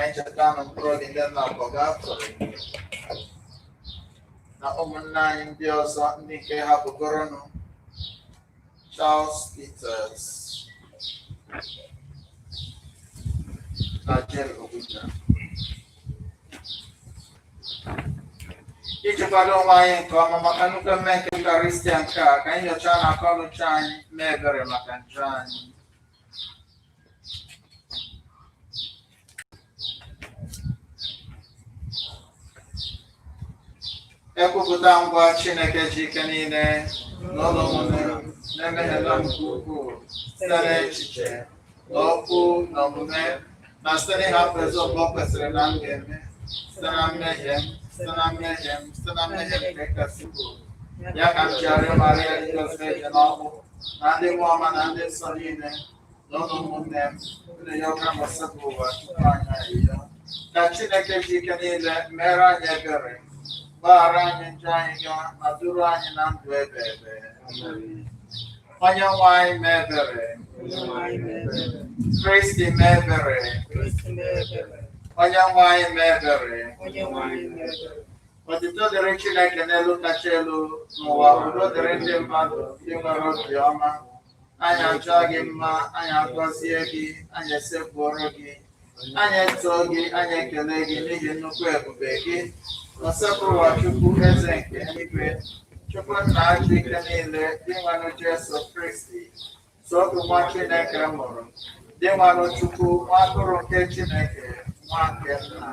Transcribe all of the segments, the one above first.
Enchekana mkpụrụ gị ndị nna akpọ ga-atụrụ na ụmụnna anyị ndị ọzọ ndị nke hapụgoronụ Charles Peters na Jen Oguta. Iji kwado onwe anyị nke ọma maka nnukwu mme nke Eucharistia nke a, ka anyị nyochaa na akọnuche anyị mee ebere maka njọ anyị. Ekwupụta ngwa Chineke ji ike niile n'ụlọ ụmụnne na-emeghela m nke ukwuu site n'echiche na okwu na omume na site n'ịhapụ eziokwu o kwesịrị na m ga-eme site na mmehie m nke kasị ukwuu. Ya ka m ji arịọ Maria dị Joseph eje n'ọkpụ na ndị mmụọ ọma na ndị nsọ niile na ụlọ ụmụnne m ndị ya ọka gbasapụ ụwa tupu anyị ayịya. Ka Chineke ji ike niile mere anyị ebere, gbaghara anyị njọ anyị ga ma duru anyị na ndụ ebe ebe. Onye nwe anyị mee ebere, Kristi mee ebere, onye nwe anyị mee ebere. Otuto dịrị Chineke n'elu kacha elu, n'ụwa udo dịrị ndị mmadụ ndị nwere obiọma. Anyị achọọ gị mma, anyị agọzie gị, anyị esekpụrụ gị, anyị too gị, anyị ekele gị n'ihi nnukwu ebube gị. Ọsọpụrụwa Chukwu eze nke eluigwe, Chukwu nna ajọ ike niile, dị nwanụ Jesu Kristi, so otu nwa Chineke mụrụ, dị nwanụ Chukwu, nwa atụrụ nke Chineke, nwa nke nna.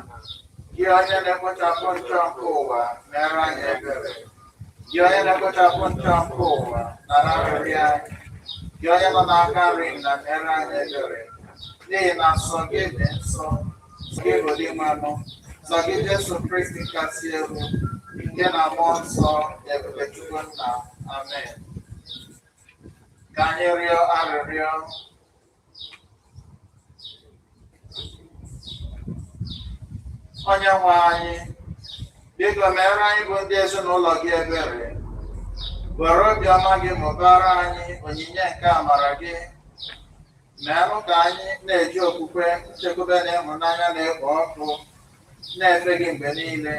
Gị onye na-ekpochapụ njọ nke ụwa, mere anyị ebere. Gị onye na-ekpochapụ njọ nke ụwa, nara nri anyị. Gị onye nọ n'aka nri na mere anyị ebere. N'ihi na nsọ gị dị nsọ, nsọ gị bụ dị mmanụ. Nsọ gị Jesu Kristi kasị elu, nke na mmụọ nsọ ebube Chukwu nna. Amen. Ka anyị rịọ arịrịọ. Onye nwe anyị, biko mere anyị bụ ndị ezinụlọ gị ebere. Were obiọma gị mụbara anyị onyinye nke amara gị. Merụ ka anyị na-eji okwukwe, nchekwube na ịhụnanya na-ekpo ọkụ na-efe gị mgbe niile.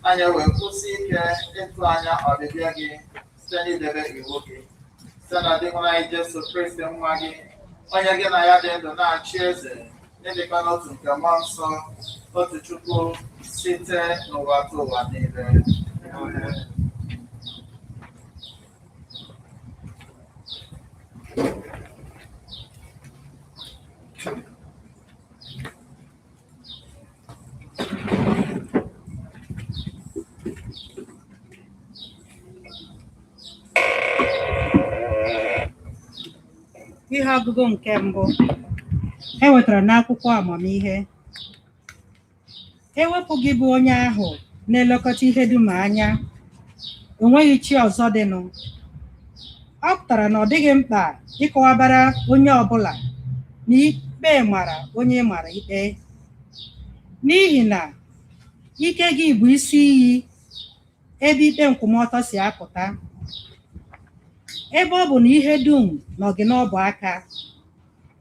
Anyị wee kwụsị ike ịtụ anya ọbịbịa gị site n'idebe iwu gị. Site na dị nwere anyị Jesu Kristi nwa gị, onye gị na ya dị ndụ na-achị eze, n'ịdịkwa n'otu nke mmụọ nsọ, otu Chukwu site n'ụwa ta ụwa niile. Ihe ọgụgụ nke mbụ e wetara n'akwụkwọ amamihe. Ewepụ gị bụ onye ahụ na-elekọta ihe dum anya, o nweghị chi ọzọ dịnụ. Ọ pụtara na ọ dịghị mkpa ịkọwabara onye ọbụla na ikpe mara onye mara ikpe, n'ihi na ike gị bụ isi iyi ebe ikpe nkwụmọtọ si apụta. Ebe ọ bụ na ihe dum nọ gị n'ọbụ aka,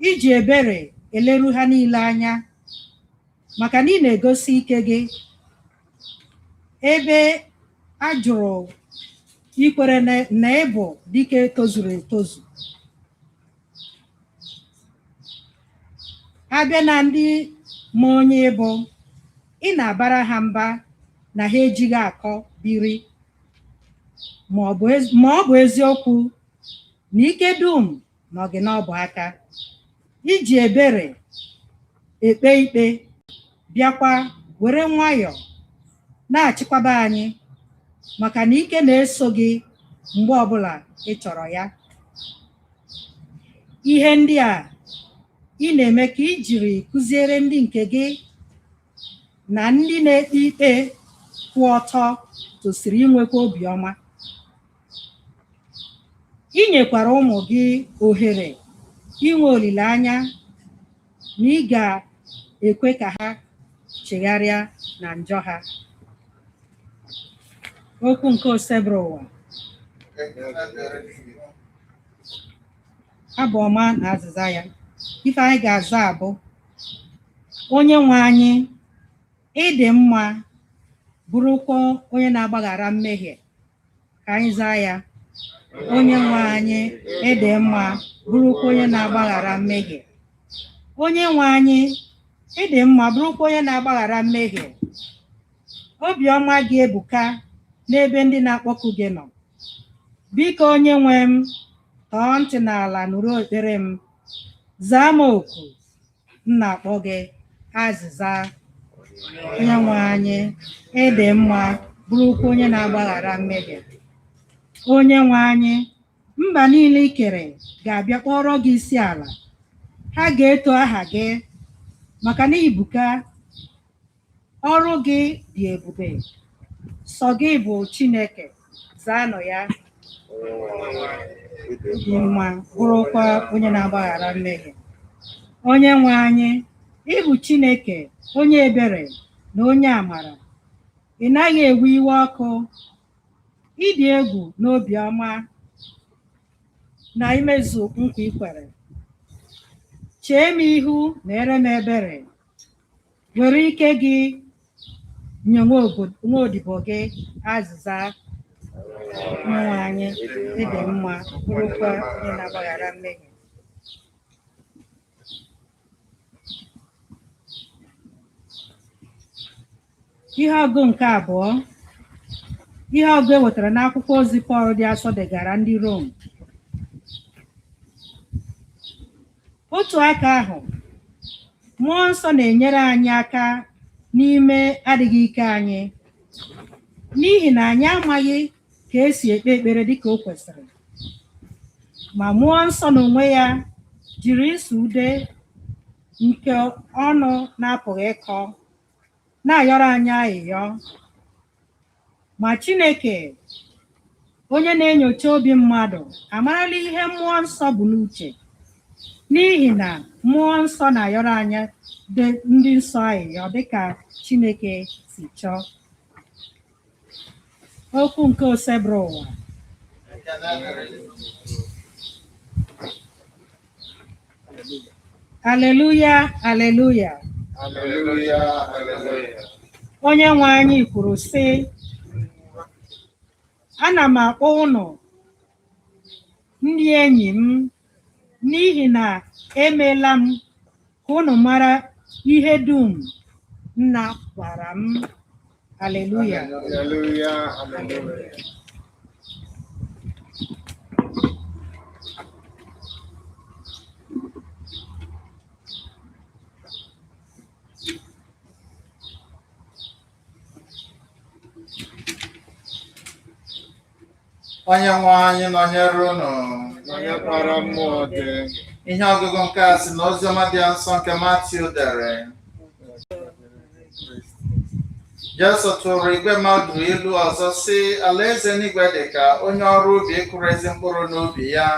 iji ebere eleru ha niile anya, maka na ị na-egosi ike gị ebe a jụrụ ikwere na ịbụ dike tozuru etozu. Abịa na ndị ma onye ịbụ, ị na-abara ha mba na ha ejighị akọ biri, ma ọ bụ eziokwu na ike dum nọ gị n'ọbụ aka. Iji ebere ekpe ikpe, bịakwa were nwayọọ na-achịkwaba anyị, maka na ike na-eso gị mgbe ọbụla ị chọrọ ya. Ihe ndị a ị na-eme ka ị jiri kụziere ndị nke gị na ndị na-ekpe ikpe kwụ ọtọ tosiri inwekwa obiọma. Ị nyekwara ụmụ gị ohere inwe olileanya na ị ga-ekwe ka ha chegharịa na njọ ha. Okwu nke osebere ụwa. Abụ ọma na azịza ya. Ife anyị ga-aza abụ: onye nwe anyị, ịdị mma, bụrụkwa onye na-agbaghara mmehie. Ka anyị zaa ya. Onye nwe anyị, ịdị mma, bụrụkwa onye na-agbaghara mmehie. Onye nwe anyị, ịdị mma, bụrụkwa onye na-agbaghara mmehie. Obiọma gị ebuka n'ebe ndị na-akpọku gị nọ. Biko onye nwe m, tọọ ntị n'ala nụrụ ekpere m. Zaa m oku m na-akpọ gị azịza. Onye nwe anyị, ịdị mma, bụrụkwa onye na-agbaghara mmehie. Onye nwe anyị, mba niile i kere ga-abịa kpọrọ gị isi ala. Ha ga-eto aha gị maka na ibuka, ọrụ gị dị ebube. Sọ gị bụ Chineke, zaanụ ya. Dị mma, bụrụkwa onye na-agbaghara mmehie. Onye nwe anyị, ịbụ Chineke onye ebere na onye amara. Ị naghị ewe iwe ọkụ. Ịdị egwu na obiọma na imezu nkwa i kwere. Chee m ihu na ere m ebere. Were ike gị nye nwa odibo gị azịza. Onye anyị, ịdị mma, bụrụkwa onye na-agbaghara mmehie. Ihe ọgụ nke abụọ. Ihe ọgụ e wetara n'akwụkwọ ozi Pọl dị asọ degara ndị Rom. Otu aka ahụ, mmụọ nsọ na-enyere anyị aka n'ime adịghị ike anyị, n'ihi na anyị amaghị ka esi ekpe ekpere dịka o kwesịrị. Ma mmụọ nsọ n'onwe ya jiri ịsụ ude nke ọnụ na-apụghị ịkọ na-ayọrọ anyị ayịyọ. Ma Chineke, onye na-enyocha obi mmadụ, amarala ihe mmụọ nsọ bụ n'uche, n'ihi na mmụọ nsọ na-ayọrọ anyị ndị nsọ ayịyọ dịka Chineke si chọọ. Okwu nke osebere ụwa. Aleluya, aleluya. Aleluya, aleluya. Onye nwe anyị kwuru sị, ana m akpọ unu ndị enyi m, n'ihi na emeela m ka unu mara ihe dum nna gwara m. Aleluya. Aleluya, aleluya. Onye nwe anyị nọnyere unu. Nọnyekwara mmụọ gị. Ihe ọgụgụ nke a si n'oziọma dị nsọ nke Matiu dere. Jesu tụrụ igwe mmadụ ilu ọzọ sị, alaeze eluigwe dị ka onye ọrụ ubi ịkụrụ ezi mkpụrụ n'ubi ya.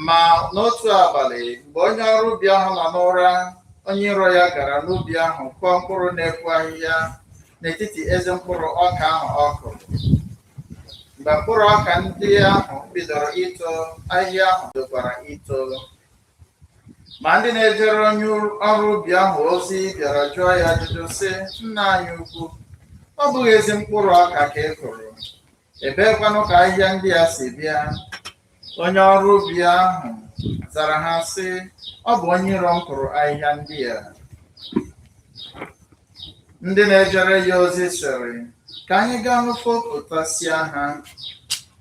Ma n'otu abalị, mgbe onye ọrụ ubi ahụ nọ n'ụra, onye iro ya gara n'ubi ahụ kụọ mkpụrụ na-epu ahịhịa n'etiti ezi mkpụrụ ọka ahụ ọ kụrụ. Mgbe mkpụrụ ọka ndị ahụ bidoro ito, ahịhịa ahụ bidokwara ito. Ma ndị na-ejere onye ọrụ ubi ahụ ozi bịara jụọ ya ajụjụ sị, nna anyị ukwu, ọ bụghị ezi mkpụrụ ọka ka ị kụrụ, ebeekwanụ ka ahịhịa ndị a si bịa? Onye ọrụ ubi ahụ zara ha sị, ọ bụ onye iro m kụrụ ahịhịa ndị a. Ndị na-ejere ya ozi sịrị, ka anyị gaa n'ufopụtasịa ha.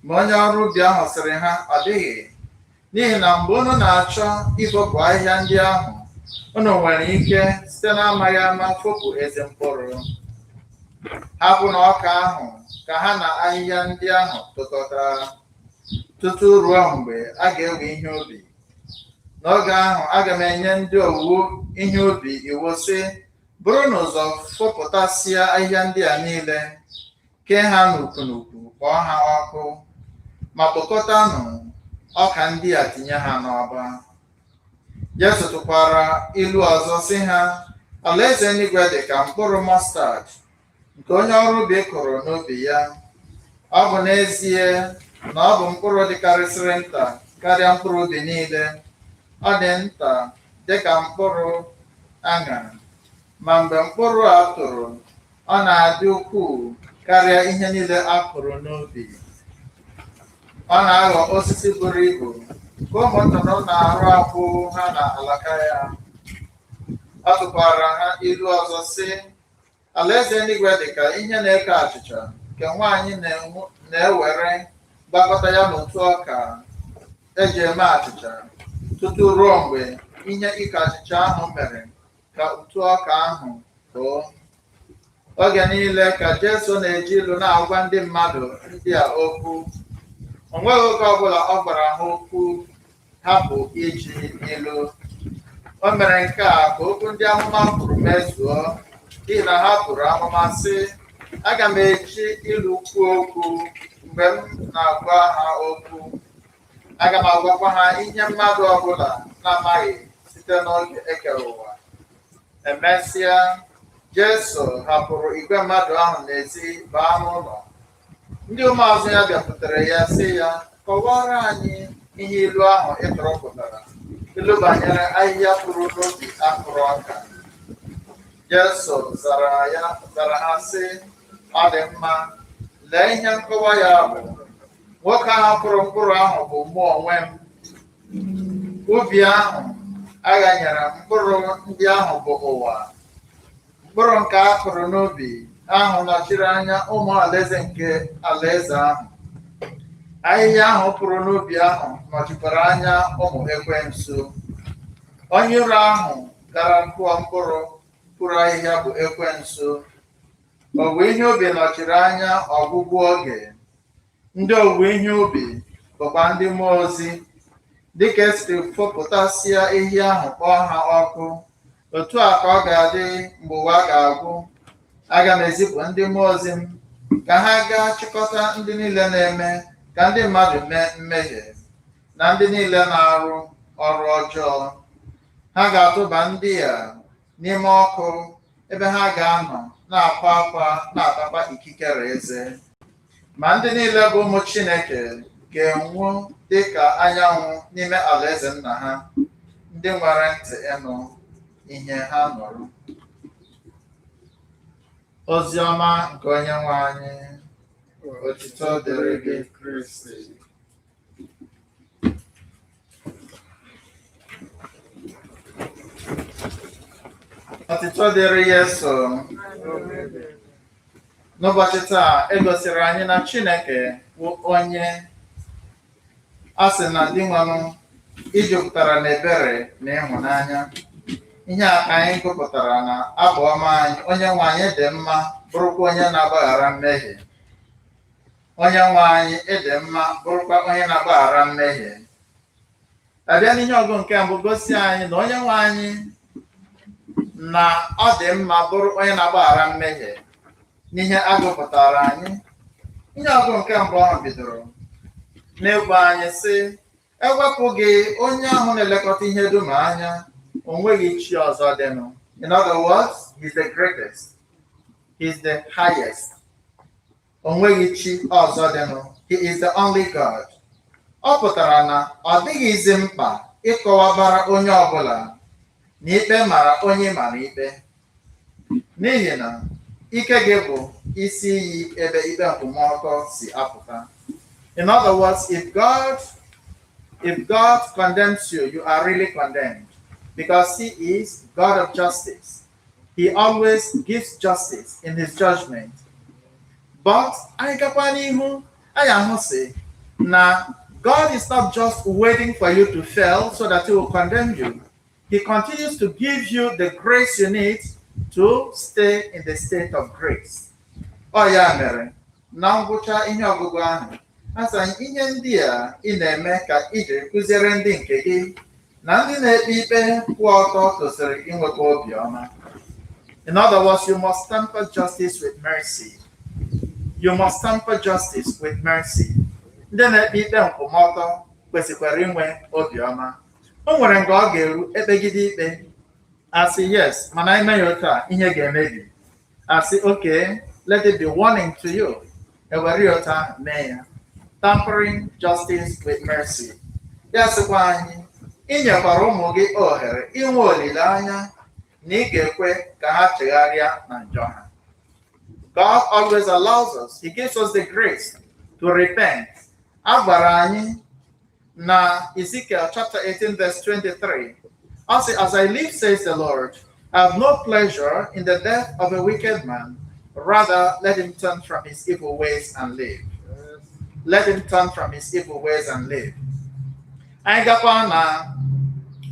Ma onye ọrụ ubi ahụ sịrị ha, ọ dịghị, n'ihi na mgbe unu na-achọ ifopụ ahịhịa ndị ahụ, unu nwere ike site n'amaghị ama fopụ ezi mkpụrụ. Hapụ na ọka ahụ ka ha na ahịhịa ndị ahụ tụkọta tutu ruo mgbe a ga-ewe ihe ubi. N'oge ahụ, aga m enye ndị owuwu ihe ubi iwu sị, buru n'ụzọ fopụtasịa ahịhịa ndị a niile, kee ha n'ukwu n'ukwu, kpọọ ha ọkụ, ma kpokọtanụ ọka ndị a tinye ha n'ọba. Jesu tụkwara ilu ọzọ sị ha, alaeze eluigwe dị ka mkpụrụ mọstad nke onye ọrụ ubi kụrụ n'ubi ya. Ọ bụ n'ezie na ọ bụ mkpụrụ dịkarịsịrị nta karịa mkpụrụ ubi niile. Ọ dị nta dịka mkpụrụ aṅara, ma mgbe mkpụrụ a tụrụ, ọ na-adị ukwuu karịa ihe niile a kụrụ n'ubi. Ọ na-aghọ osisi buru ibu ka ụmụ nnụnụ na-arụ akwụ ha na alaka ya. Ọ tụkwara ha ilu ọzọ sị, alaeze eluigwe dị ka ihe na-eke achịcha nke nwaanyị na-ewere gbakọta ya n'otu ọka eji eme achịcha tutu ruo mgbe ihe ike achịcha ahụ mere ka ụtụ ọka ahụ too. Oge niile ka Jesu na-eji ilu na-agwa ndị mmadụ ndị a okwu. O nweghị oge ọbụla ọ gwara ha okwu hapụ iji ilu. O mere nke a ka okwu ndị amụma kwuru mezuo, n'ihi na ha buru amụma sị, aga m eji ilu kwuo okwu mgbe m na-agwa ha okwu. Aga m agwakwa ha ihe mmadụ ọbụla na-amaghị site n'oge ekere ụwa. Emesịa, Jesu hapụrụ igwe mmadụ ahụ n'ezi baa n'ụlọ. Ndị ụmụazụ ya bịakwutere ya sị ya, kọwara anyị ihe ilu ahụ ị tụrụ pụtara, ilu banyere ahịhịa pụrụ n'obi akụrụ ọka. Jesu zara ha sị, ọ dị mma, lee ihe nkọwa ya bụ, nwoke ahụ kụrụ mkpụrụ ahụ bụ mụ onwe m. Ubi ahụ aghanyere mkpụrụ ndị ahụ bụ ụwa. Mkpụrụ nke a kụrụ n'ubi ahụ nọchiri anya ụmụ alaeze nke alaeze ahụ. Ahịhịa ahụ pụrụ n'ubi ahụ nọchikwara anya ụmụ ekwensu. Onye iro ahụ gara kụọ mkpụrụ ahịhịa bụ ekwensu. Owuwe ihe ubi nọchiri anya ọgwụgwụ oge. Ndị owuwe ihe ubi bụkwa ndị mmụọ ozi. Dịka esiri fopụtasịa ehi ahụ kpọọ ha ọkụ, otu a ka ọ ga-adị mgbe ụwa ga-agwụ. Aga m ezipụ ndị mmụọ ozi m ka ha gaa chịkọta ndị niile na-eme ka ndị mmadụ mee mmehie na ndị niile na-arụ ọrụ ọjọọ. Ha ga-atụba ndị a n'ime ọkụ ebe ha ga-anọ na-akwa akwa na-atakwa ikikere eze. Ma ndị niile bụ ụmụ Chineke ga-enwu dị ka anyanwụ n'ime alaeze nna ha, ndị nwere ntị ịnụ ihe ha nụrụ. Ozi ọma nke Onyenwe anyị. Otuto dịrị gị Kristi. Otuto dịrị Yesu. N'ụbọchị taa, e gosiri anyị na Chineke bụ onye a sị na ndị nwanụ ijupụtara n'ebere na ịhụnanya. Ihe a ka anyị gụpụtara na abụ ọma anyị, onye nwe anyị dị mma, bụrụkwa onye na-agbaghara mmehie. Onye nwe anyị dị mma, bụrụkwa onye na-agbaghara mmehie. Abịa n'ihe ọgụ nke mbụ gosi anyị na onye nwe anyị na ọ dị mma bụrụ onye na-agbaghara mmehie. N'ihe agụpụtara anyị, ihe ọgụ nke mbụ ahụ bidoro n'egwu anyị sị, ewepụ gị onye ahụ na-elekọta ihe dum anya, o nweghị chi ọzọ dịnụ. In other words, he's the greatest, he's the highest. O nweghị chi ọzọ dịnụ. He is the only God. Ọ pụtara na ọ dịghịzi mkpa ịkọwabara onye ọbụla na ikpe mara onye mara ikpe, n'ihi na ike gị bụ isi iyi ebe ikpe nkwụmọtọ si apụta. In other words, if God condemns you, you are really condemned, because he is God of justice. He always gives justice in his judgment. But anyị gakwa n'ihu, anyị ahụ sị na God is not just waiting for you to fail so that he will condemn you. He continues to give you the grace you need to stay in the state of grace. Ọ ya mere, na ngwụcha ihe ọgụgụ ahụ, asanye ihe ndị a ị na-eme ka iji kụziere ndị nke gị na ndị na-ekpe ikpe kwụ ọtọ tosiri inwekwa obiọma. In other words, you must temper justice with mercy. You must temper justice with mercy. Ndị na-ekpe ikpe nkwụmọtọ kwesịkwara inwe obiọma. O nwere nke ọ ga-eru ekpegide ikpe, asị yes, mana ime ya otu a ihe ga-emebi. Asị okay, let it be warning to you. Ewere ya otu ahụ mee ya. Tempering justice with mercy. Ya sịkwa anyị, inyekwara ụmụ gị ohere inwe olileanya na ị ga-ekwe ka ha chegharịa na njọ ha. God always allows us. He gives us the grace to repent. A gwara anyị na Ezekiel chapter 18 verse 23. As I live, says the Lord, I have no pleasure in the death of a wicked man. Rather, let him turn from his evil ways and live. Let him turn from his evil ways and live. Anyị gakwa na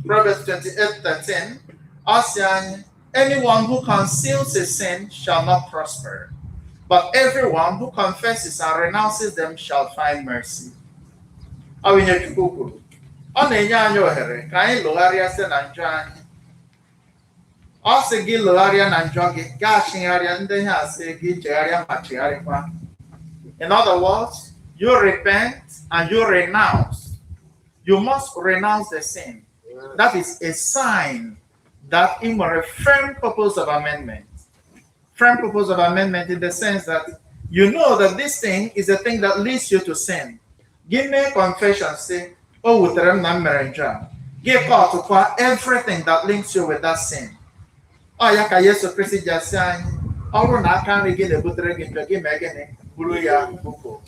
Proverbs 28:13. Anyone who conceals a sin shall not prosper, but everyone who confesses and renounces them shall find mercy. Ọ na-enye anyị ohere ka anyị lụgharịa site na njọ anyị. Ọ sị gị lụgharịa na njọ gị, gaa chigharịa, ndị ha asị gị chegharịa ma chigharịkwa. In other words, you repent and you renounce. You must renounce the sin. That is a sign that in a firm purpose of amendment. Firm purpose of amendment in the sense that you know that this thing is a thing that leads you to sin. Give me a confession, say, oh, with the give God to qua everything that links you with that sin. Oh, ya ka Yesu Kristi just saying, ọrụ na aka nri gị na-ebutere gị njọ gị mee gịnị buru ya bupụ.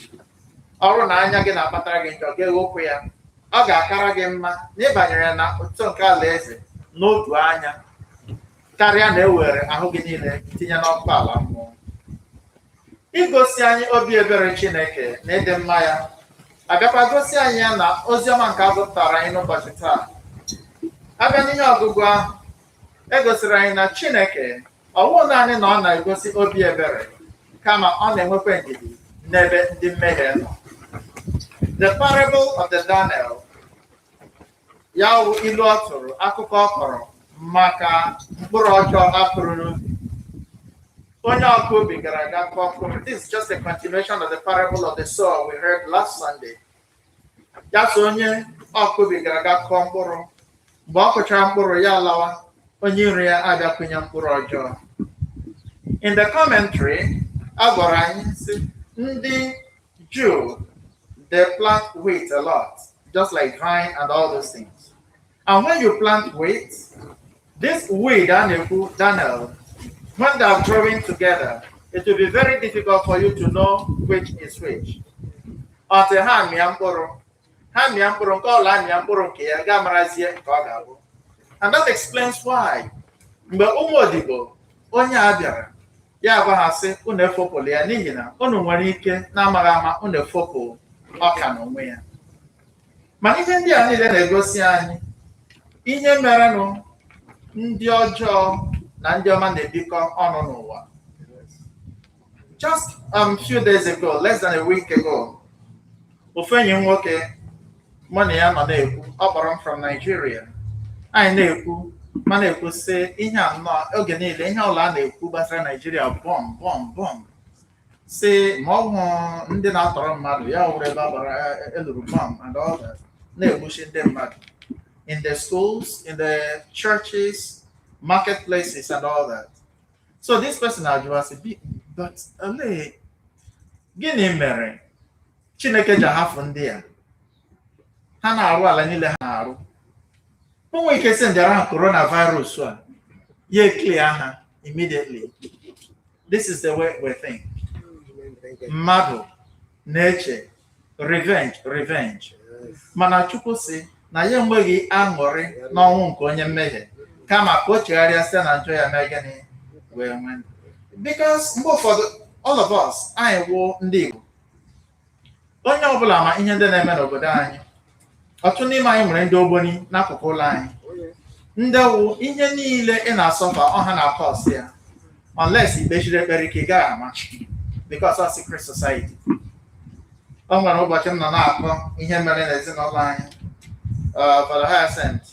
Ọrụ na anya gị na-akpatara gị njọ gị wepụ ya. Ọ ga-akara gị mma na ịbanyere na otu nke alaeze n'otu anya karịa na ewere ahụ gị niile tinye n'ọkụ ala mmụọ. Igosi anyị obi ebere Chineke na ịdị mma ya abịakwa gosi anyị ya na oziọma nke agụpụtara anyị n'ụbọchị taa. Abịa n'ihe ọgụgụ ahụ egosiri anyị na Chineke ọ bụghị naanị na ọ na-egosi obi ebere kama ọ na-enwekwa ndidi n'ebe ndị mmehie nọ. The parable of the Daniel, ya bụ ilu ọ tụrụ, akụkọ ọ kọrọ maka mkpụrụ ọjọọ akụrụ n'ubi. Onye ọkụ ubi gara aga kụọ mkpụrụ. This is just a continuation of the parable of the sower we heard last Sunday. Ya so onye ọkụ ubi gara aga kụọ mkpụrụ. Mgbe ọ kụchara mkpụrụ ya lawa, onye iro ya abịakwunye mkpụrụ ọjọọ. In the commentary, a gwara anyị sị ndị Jew, they plant wheat a lot, just like vine and all those things. And when you plant wheat, this wheat, Daniel, when they are growing together, it will be very difficult for you to know which is which. Until ha mịa mkpụrụ nke ọla mịa mkpụrụ nke ya ga-amarazie nke ọ ga-abụ. And that explains why. Mgbe ụmụ odibo onye a bịara, ya gwa ha sị unu efopụlụ ya n'ihi na unu nwere ike na-amaghị ama unu efopụ ọka n'onwe ya. Ma ihe ndị a niile na-egosi anyị ihe merenụ ndị ọjọọ na ndị ọma na-ebikọ ọnụ n'ụwa. Just a few days ago, less than a week ago, ofu enyi m nwoke mụ na ya nọ na-ekwu, ọ kpọrọ m from Nigeria. Anyị na-ekwu ma na-ekwu sị ihe anọ oge niile ihe ọla a na-ekwu gbasara Nigeria bọm sị ma ọ bụ ndị na-atọrọ mmadụ ya were ebe agbara eluru bọm and all that na-egbuchi ndị mmadụ in the schools, in the churches, marketplaces and all that. So this person ajụwa sị, but ole gịnị mere Chineke ji ahapụ ndị a ha na-arụ ala niile ha na-arụ? Onwe ike sị njara ha coronavirus a ya clear ha immediately. This is the way we think. Mmadụ na-eche revenge. Mana Chukwu sị na ya enweghị aṅụrị n'ọnwụ nke onye mmehie kama ka o chegharịa site na njọ ya mee gịnị wee nwee. Because mgbe ụfọdụ all of us anyị wụ ndị Igbo, onye ọbụla ma ihe ndị na-eme n'obodo anyị. Ọtụtụ n'ime anyị nwere ndị ogboni n'akụkụ ụlọ anyị. Ndị wụ ihe niile ị na-asọfa ọha na-akọ ọsị ya unless ikpechiri ekpere ike ị gaghị ama because of secret society. O nwere ụbọchị m nọ na-akọ ihe mere n'ezinụlọ anyị. Father Hyacinth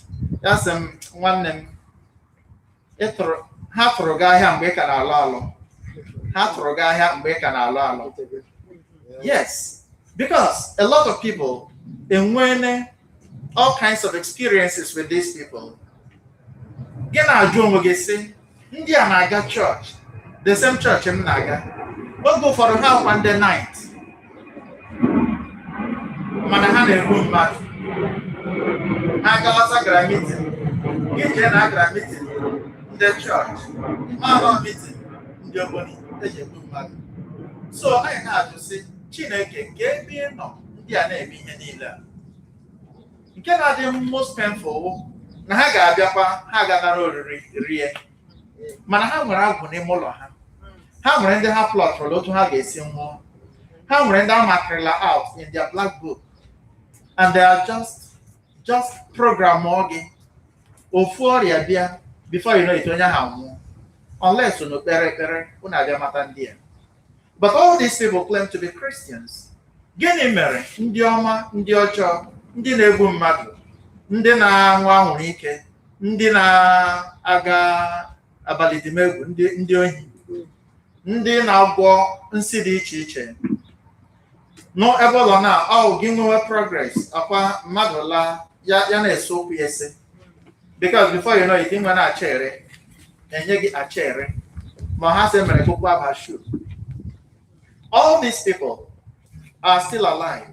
ya sị m, nwanne m, ha tụrụ gị ahịa mgbe ị ka na-alụ alụ. Ha tụrụ gị ahịa mgbe ị ka na-alụ alụ. Yes, because a lot of people enwene all kinds of experiences with these people. Gị na-ajụ onwe gị sị, ndị a na-aga church, the same church m na-aga. Oge ụfọdụ ha kwa ndị night, mana ha na-egbu mmadụ. Ha gawasa gara meeting, gị jee na agara meeting, the church, mama meeting, ndị obodo eji egbu mmadụ. So anyị na-ajụ sị Chineke nke ebe ị nọ ndị a na-eme ihe niile a. Nke na-adị most painful na ha ga-abịakwa ha ga-anara oriri rie, mana ha nwere agwụ n'ime ụlọ ha. Ha nwere ndị ha plọtụrụ otu ha ga-esi nwụọ. Ha nwere ndị amakrịla out in their black book, and they are just program gị ofu ọrịa bịa before you know it onye ha nwụọ, unless unu kpere ekpere unu abịa mata ndị a. But all these people claim to be Christians. Gịnị mere ndị ọma, ndị ọjọọ, ndị na-egbu mmadụ, ndị na-aṅụ anwụrụ ike, ndị na-aga abalị dimegwu, ndị ohi, ndị na-agwọ nsị dị iche iche, no ebe ụlọ na ọ gị nwewe progress akwa mmadụ laa ya na-ese okwu ya ese, because before you know it nwe na-achere enye gị achere ma ha sị mere kụkwa abashu. All these people are still alive.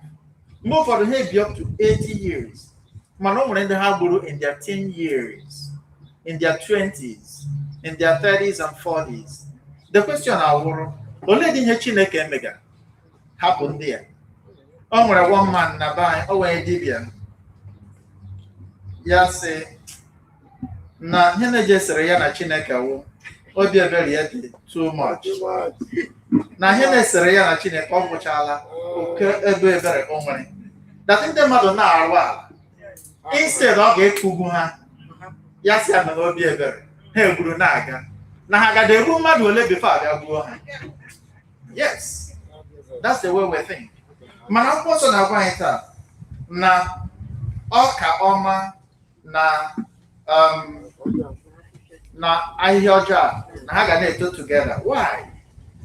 Mgbe ụfọdụ ha bi up to 80 years, mana o nwere ndị ha gburu in their 10 years, in their 20s, in their 30s and 40s. The question awụrụ, olee dị ihe Chineke emega hapụ ndị a? O nwere one man na be anyị, o nwere dibịa ya sị na ihe na-ejesere ya na Chineke wụ obi ebere ya dị too much, na ihe na-esere ya na Chineke ọ gwụchala oke ebe ebere o nwere, that ndị mmadụ na-arụ ala instead ọ ga-ekugbu ha ya si ana n'obi ebere ha egburu na-aga na ha agada egbu mmadụ ole before abịa gbuo ha. Yes, that's the way we think. Mana akwụkwọ nsọ na-agwa anyị taa na ọka ọma na ahịhịa ọjọọ na ha ga na-eto together. Why?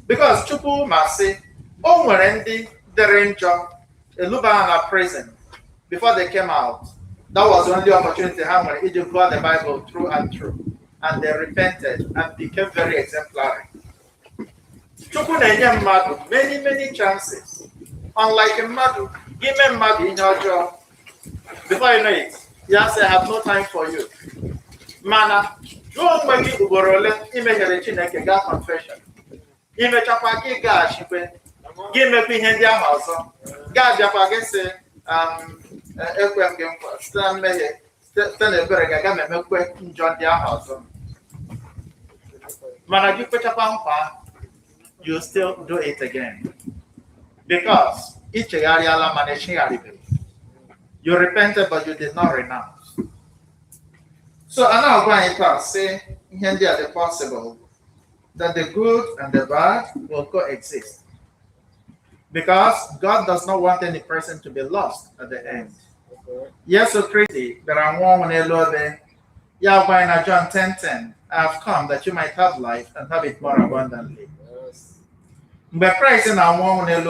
Because Chukwu ma sị o nwere ndị dịrị njọ eluba ha na prison before they came out. That was the only opportunity ha nwere iji gụọ the Bible through and through, and they repented and became very exemplary. Chukwu na-enye mmadụ many chances. Unlike mmadụ, ime mmadụ ihe ọjọọ, before you know it, ya say I have no time for you. Mana jụọ mgbe gị ugboro ole imeghere Chineke gaa confession, imechakwa gị gaghachikwe gị mekwa ihe ndị ahụ ọzọ, ga-abịakwa gị sị ekwe m gị nkwa site na mmehie site na ebere ga-aga ma emekwe njọ ndị ahụ ọzọ. Mana gị kwechakwa nkwa, you still do it again because ichegharịala mana echegharịbeghị. You repented but you did not renounce. So I now go and say here they are possible that the good and the bad will coexist, because God does not want any person to be lost at the end. Yes, so crazy. There are one in John 10:10. I have come that you might have life and have it more abundantly. But Christ in our one in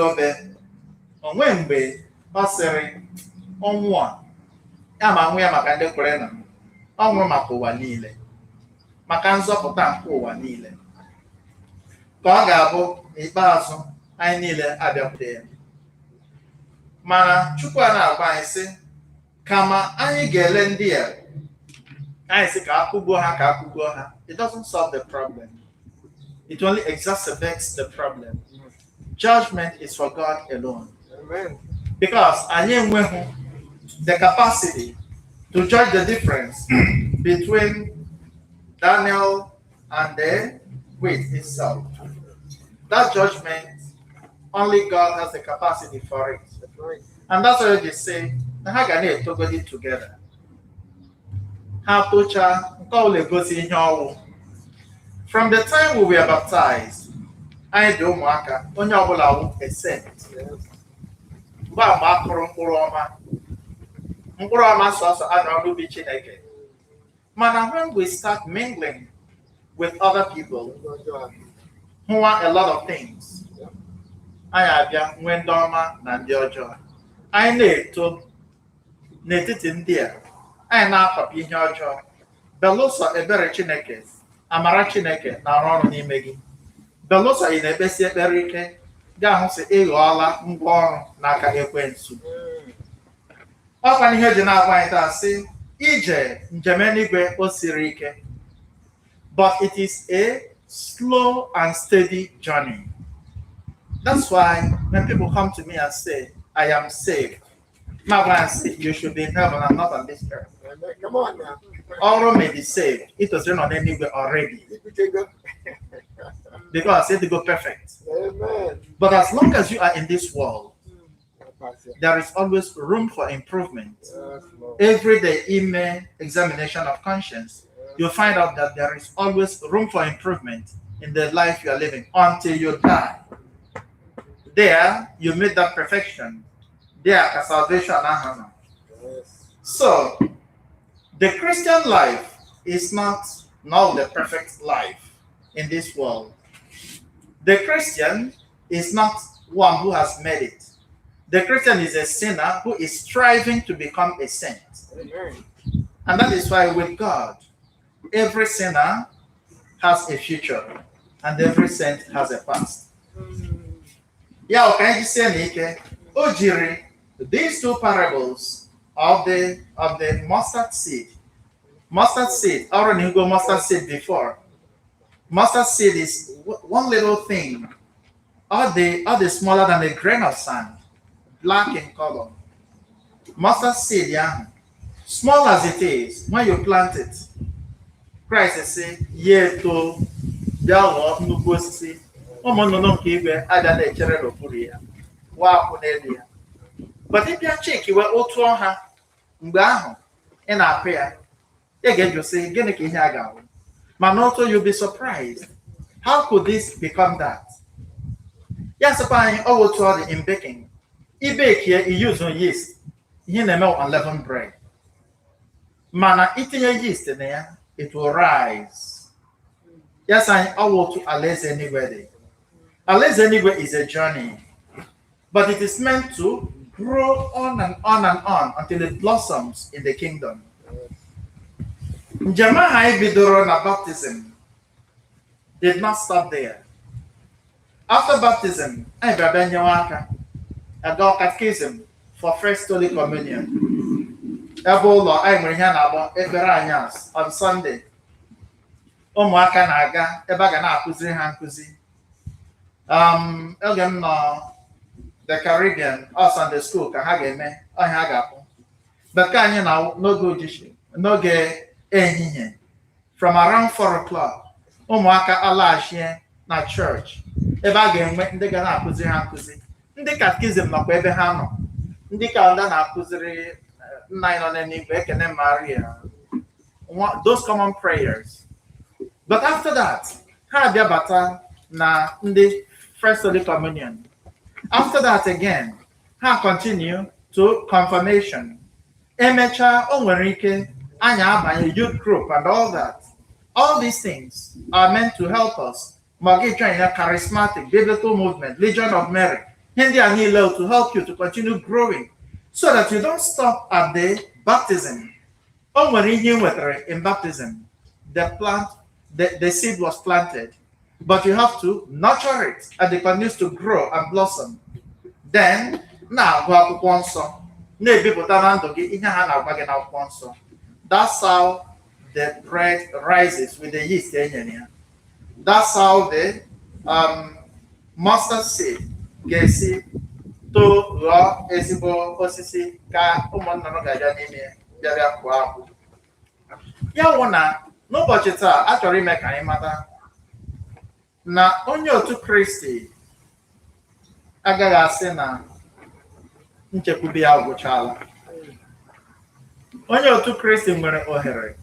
on Wednesday, Basari, on one. I'm a Makande Kurena. Ọnwụ maka ụwa niile, maka nzọpụta nke ụwa niile, ka ọ ga-abụ n'ikpeazụ anyị niile abịakwute ya. Mana Chukwu a na-agwa anyị sị kama anyị ga-ele ndị a anyị sị ka akụgbuo ha, it doesn't solve the problem. It only exacerbates the problem. Judgment is for God alone. Amen. Because anyị enweghị the capacity to judge the difference between Daniel and the wheat itself. That judgment, only God has the capacity for it. And that's why they say, how can they talk it together? How to from the time we were baptized, I do maka onye ọbụla wụ except. Mkpụrụ ọma sọsọ a na-ọrụ bi Chineke. Mana when we start mingling with other people who want a lot of things, anyị abịa nwee ndị ọma na ndị ọjọọ. Anyị na-eto n'etiti ndị a, anyị na-akọpụ ihe ọjọọ. Belụsọ ebere Chineke, amara Chineke na-arụ ọrụ n'ime gị. Belụsọ ị na-ekpesi ekpere ike, ga-ahụ sị ịghọọla ngwa ọrụ n'aka ekwensu. Ọkwa ihe dị na-agwa anyị taa sị ije njem eluigwe o siri ike. but it is a slow and steady journey. That's why when people come to me and say, I am saved, my wife says, you should be in heaven and not on this earth. Come on now. All may be saved. It was written on anywhere already. Because it go perfect. Amen. But as long as you are in this world, there is always room for improvement. Every day, email examination of conscience, you'll find out that there is always room for improvement in the life you are living until you die. There, you meet that perfection. There, salvation. So, the Christian life is not the perfect life in this world. The Christian is not one who has made it. The Christian is a sinner who is striving to become a saint. Amen. And that is why with God, every sinner has a future and every saint has a past. Yeah, okay, you say Ojiri, these two parables of the mustard seed. Mustard seed, already you go mustard seed before. Mustard seed is one little thing. Are they smaller than a grain of sand, black in color? Mustard seed, yeah. Small as it is, when you plant it, Christ is saying, "Ye to dawo nnukwu osisi, ụmụ nnụnụ nke igwe aja na-echere n'okpuru ya, wa akwụ n'elu ya." But if you check, iwe otu ọha mgbe ahụ ị na-apụ ya, ị ga-eju sị, gịnị ka ihe a ga-awụ? Mana also you'll be surprised. How could this become that? Yes, anyị ọ otu ọ dị in baking. I bake here, you use yeast. Ihe na-eme unleavened bread. Mana itinye yeast in there, it will rise. Yes, I want to Alaeze Anywhere. Alaeze Anywhere is a journey, but it is meant to grow on and on and on until it blossoms in the kingdom. Njema bidoro na baptism did not stop there. After baptism, I got catechism for First Holy Communion. Ebola, I nwere ihe na-agba ekpere anyas on Sunday. Ụmụaka na-aga ebe a ga na-akụziri ha nkụzi. Oge m nọ the Caribbean or Sunday school ka ha ga-eme ọhịa ha ga-akpụ. Bekee anyị na n'oge ojishi, n'oge ehihie, from around 4 o'clock, ụmụaka alaghachie na church ebe a ga-enwe ndị ga na-akụziri ha nkụzi. Ndị catechism nọkwa ebe ha nọ. Ndị ka ndị na-akụziri Maria, those common prayers. But after that, bata na the First Holy Communion. After that again, continue to confirmation. Emecha onwerike anya abanye youth group and all that. All these things are meant to help us. Magi join a charismatic biblical movement, Legion of Mary. Hindi anilo to help you to continue growing, so that you don't stop at the baptism. In baptism, the seed was planted, but you have to nurture it and it continues to grow and blossom. Then, now, that's how the bread rises with the yeast. That's how the mustard seed gets it. To ghọọ ezigbo osisi ka ụmụnnụnụ ga-abịa n'ime bịa kụọ akwụ. Ya wụ na n'ụbọchị taa a chọrọ ime ka anyị mata na onye otu Kristi agaghị asị na nchekwube ya gwụchala. Onye otu Kristi nwere ohere.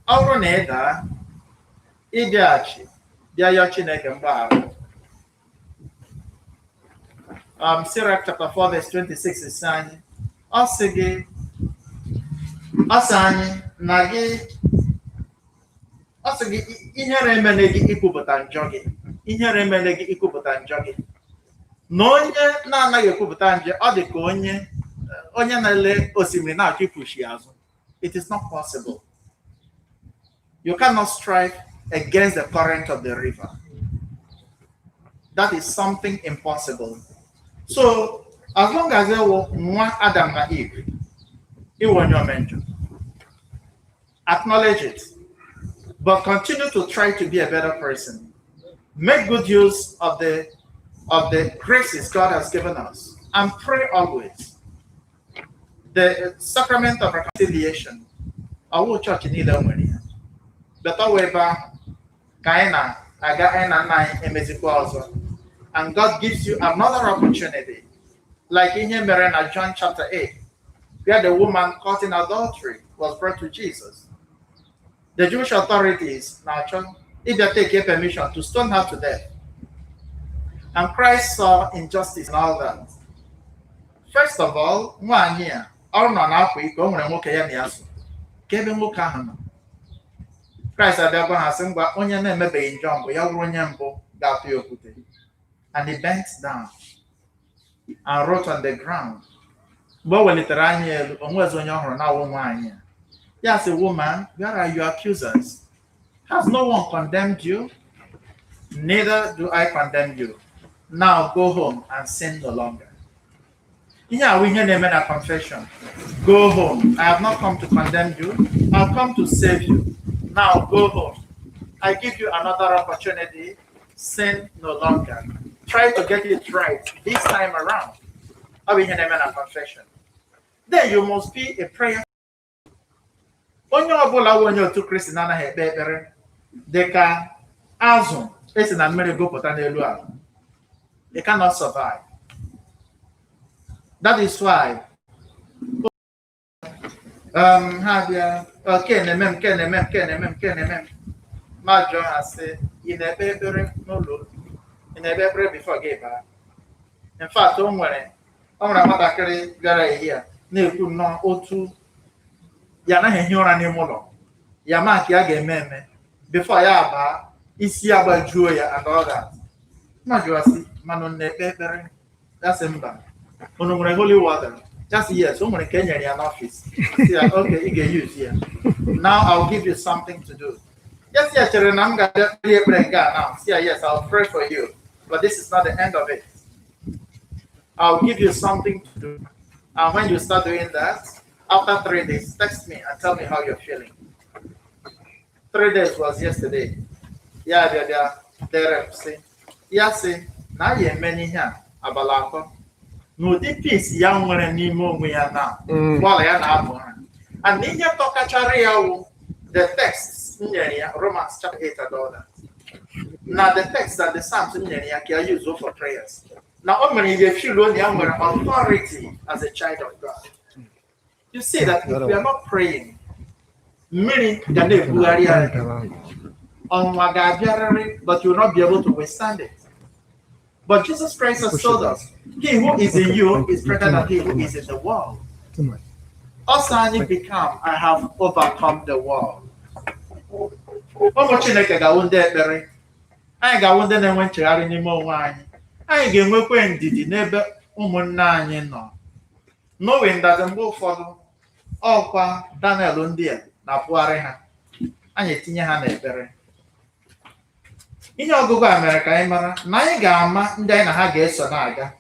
Ọ bụrụ na ị daa, ịbịaghachi bịa yọọ Chineke mgbaghara. Sirach chapter 4 verse 26 is saying, Asagi ihere emele gị ikwupụta njọ gị. Ihere emele gị ikwupụta njọ gị. Na onye na-anaghị ekwupụta njọ, ọ dị ka onye na-ele osimiri na-achọ ikwuchi azụ. It is not possible. You cannot strive against the current of the river. That is something impossible. So, as long as there were one Adam and Eve, it was your mentor. Acknowledge it. but continue to try to be a better person. Make good use of the graces God has given us, and pray always. The sacrament of reconciliation. Our church need a money. But however, Kaina, Againa nine also. And God gives you another opportunity. Like in Merena, John chapter 8, where the woman caught in adultery was brought to Jesus. The Jewish authorities now, if they take permission to stone her to death. And Christ saw injustice and all that. First of all, one year, all non akwi go nwere nwoke ya na ya so. Kebe nwoke ahụ nọ. Christ abịagwa ha sị ngwa onye na-emebeghị njọ mbụ ya wụrụ onye mbụ ga-atụ ya okwute. And he bent down and wrote on the ground. Mgbe o welitere anya elu, o nwezi onye ọhụrụ na-awụ nwaanyị a. Ya sị, woman, where are your accusers? Has no one condemned you? Neither do I condemn you. Now go home and sin no longer. Here we hear the men confession. Go home. I have not come to condemn you. I've come to save you. Now go home. I give you another opportunity. Sin no longer. Try to get it right this time around. I will hear the men confession. Then you must be a prayer. Onye ọbụla onye otu Kristi na-anaghị ekpe ekpere dịka azụ esi na mmiri gụpụta n'elu ala. They cannot survive. That is why Major has said in a paper no in a paper before gave her. In fact, don't worry. I'm not actually very here. No, no, O2. Yana Hura Nimolo. Yamaki again, before Yaba, Isiaba Julia and all that. Major, Manon paper. That's him. On holy water. Just yes, someone can in an office. Yeah, okay, you can use here. Now I'll give you something to do. Yes, yes, I'm going to now. Yeah, yes, I'll pray for you. But this is not the end of it. I'll give you something to do. And when you start doing that, after 3 days, text me and tell me how you're feeling. 3 days was yesterday. Yeah, there, see. Yeah, see. Now you're many here. Abalako. No, the peace young one and Nemo we are now. While I am and in your Tokacharia, the texts in Romans chapter 8 and all that. Now the text that the Psalms in can use for prayers. Now, only if you learn young authority as a child of God. You see that if we are not praying, many but you will not be able to withstand it. But Jesus Christ has told us, he who is in you is greater than he who is in the world. Also, I become, I have overcome the world. I got one day and went to any more wine. I get when did you never no. Knowing that the move for all Daniel Undia, Napuareha, and yet in your hand. In your Google America, Naigama, Dana Haggis or Naga.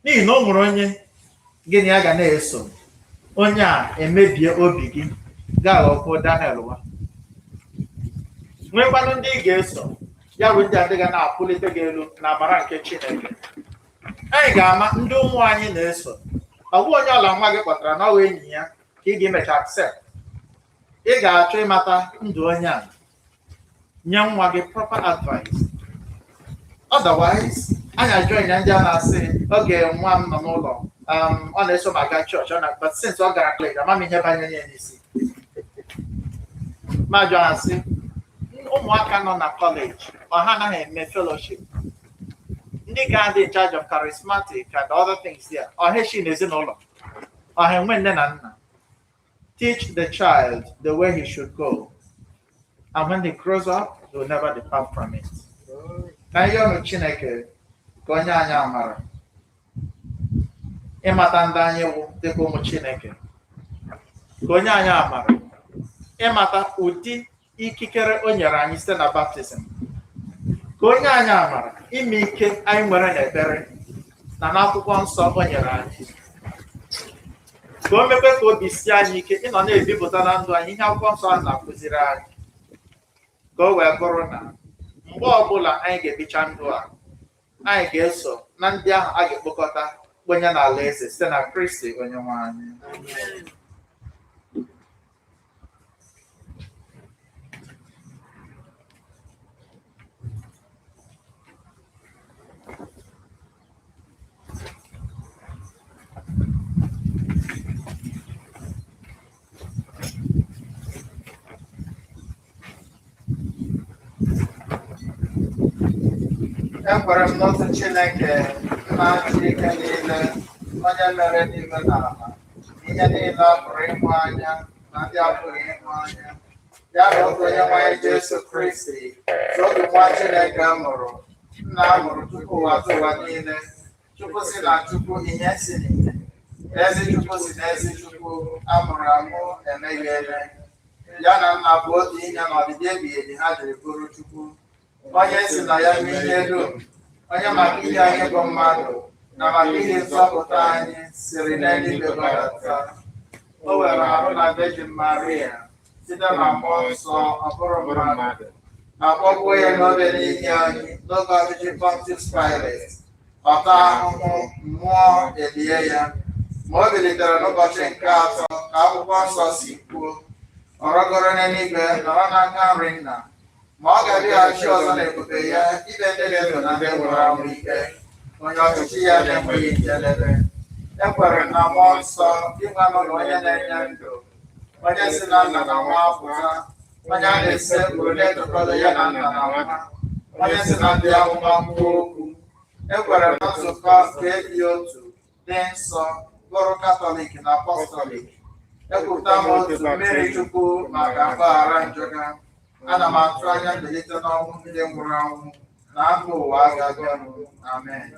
Ni no more onion, Guineaga Nelson. Onya, and maybe a begin. Gallo for Daniel. When one day gets so, ya with that, they're gonna pull it again, Namaran kitchen. Hey, Gamma, do one in this. I want y'all on Maggie Patrano in here, he gave me a accept. He got 3 matter, do a young. Young will give proper advice. Otherwise, I join and say, okay, one no more. Unless I got church on it, but since I got a I'm in here by any. My John said, working on a college or Hannah and fellowship. They got in charge of charismatic and other things there. Or Heshin is in all. Or him when then teach the child the way he should go. And when he grows up, he will never depart from it. Now you're no Chineke, Gonya Yamara. Ematanda you take home Chineke. Gonya Yamara. Emata Uti ikikere onyere anyị site na baptism ka onye anyị amara ime ike anyị nwere n'ebere na n'akwụkwọ nsọ o nyere anyị ka o mekwe ka obi sie anyị ike ịnọ na-ebipụta na ndụ anyị ihe akwụkwọ nsọ a na-akụziri anyị ka o wee bụrụ na mgbe ọbụla anyị ga-ebicha ndụ a anyị ga-eso na ndị ahụ a ga-ekpokọta kwenye n'ala eze site na Kristi Onyenwe anyị. Ekwere m n'otu Chineke na-achị ike niile, onye mere n'ime na ala, ihe niile a pụrụ ịhụ anya na ndị apụghị ịhụ anya, ya na otu Onyenwe anyị Jesu Kristi, otu nwa Chineke mụrụ, nna a mụrụ tupu ụwa tụwa niile, Chukwu si na Chukwu, ihe si n'ihe, ezi Chukwu si na ezi Chukwu, amụrụ amụ, emeghị eme, ya na nna bụ otu ihe na ọdịdị ebighị ebi ha jiri bụrụ Chukwu, onye si na ya bụ ihe dum, onye maka ihe anyị bụ mmadụ na maka ihe nzọpụta anyị siri n'eluigwe gbadata. O were arụ na Virgin Maria site na mmụọ nsọ ọ bụrụ mmadụ, akpọgbuo ya n'obe n'ihi anyị n'oge ọchịchị Pontius Pilate, ọta ahụhụ, mmụọ elie ya, ma o bilitere n'ụbọchị nke atọ ka akwụkwọ nsọ si kwuo, ọ rọgoro n'eluigwe nọrọ n'aka nri Nna, ma ọ ga-abịaghachi ọzọ n'ebube ya ibe ndị dị ndụ na ndị nwụrụ anwụ ike, onye ọchịchị ya na-enweghị njedebe. Ekwere na mmụọ nsọ ịgwa nọ na onye na-enye ndụ, onye si na nna na nwa apụta, onye a na-ese bụrụ na-etokọta ya na nna na nwa, onye si na ndị amụma kwuo okwu. Ekwere na nzukọ nke dị otu dị nsọ bụrụ Katọlik na Apọstọlik. Ekwupụta m otu mmiri Chukwu maka mgbaghara njọ ha. Ana m atụ anya mbilite n'ọnwụ ndị nwụrụ anwụ na afọ ụwa agaganụ. Amen.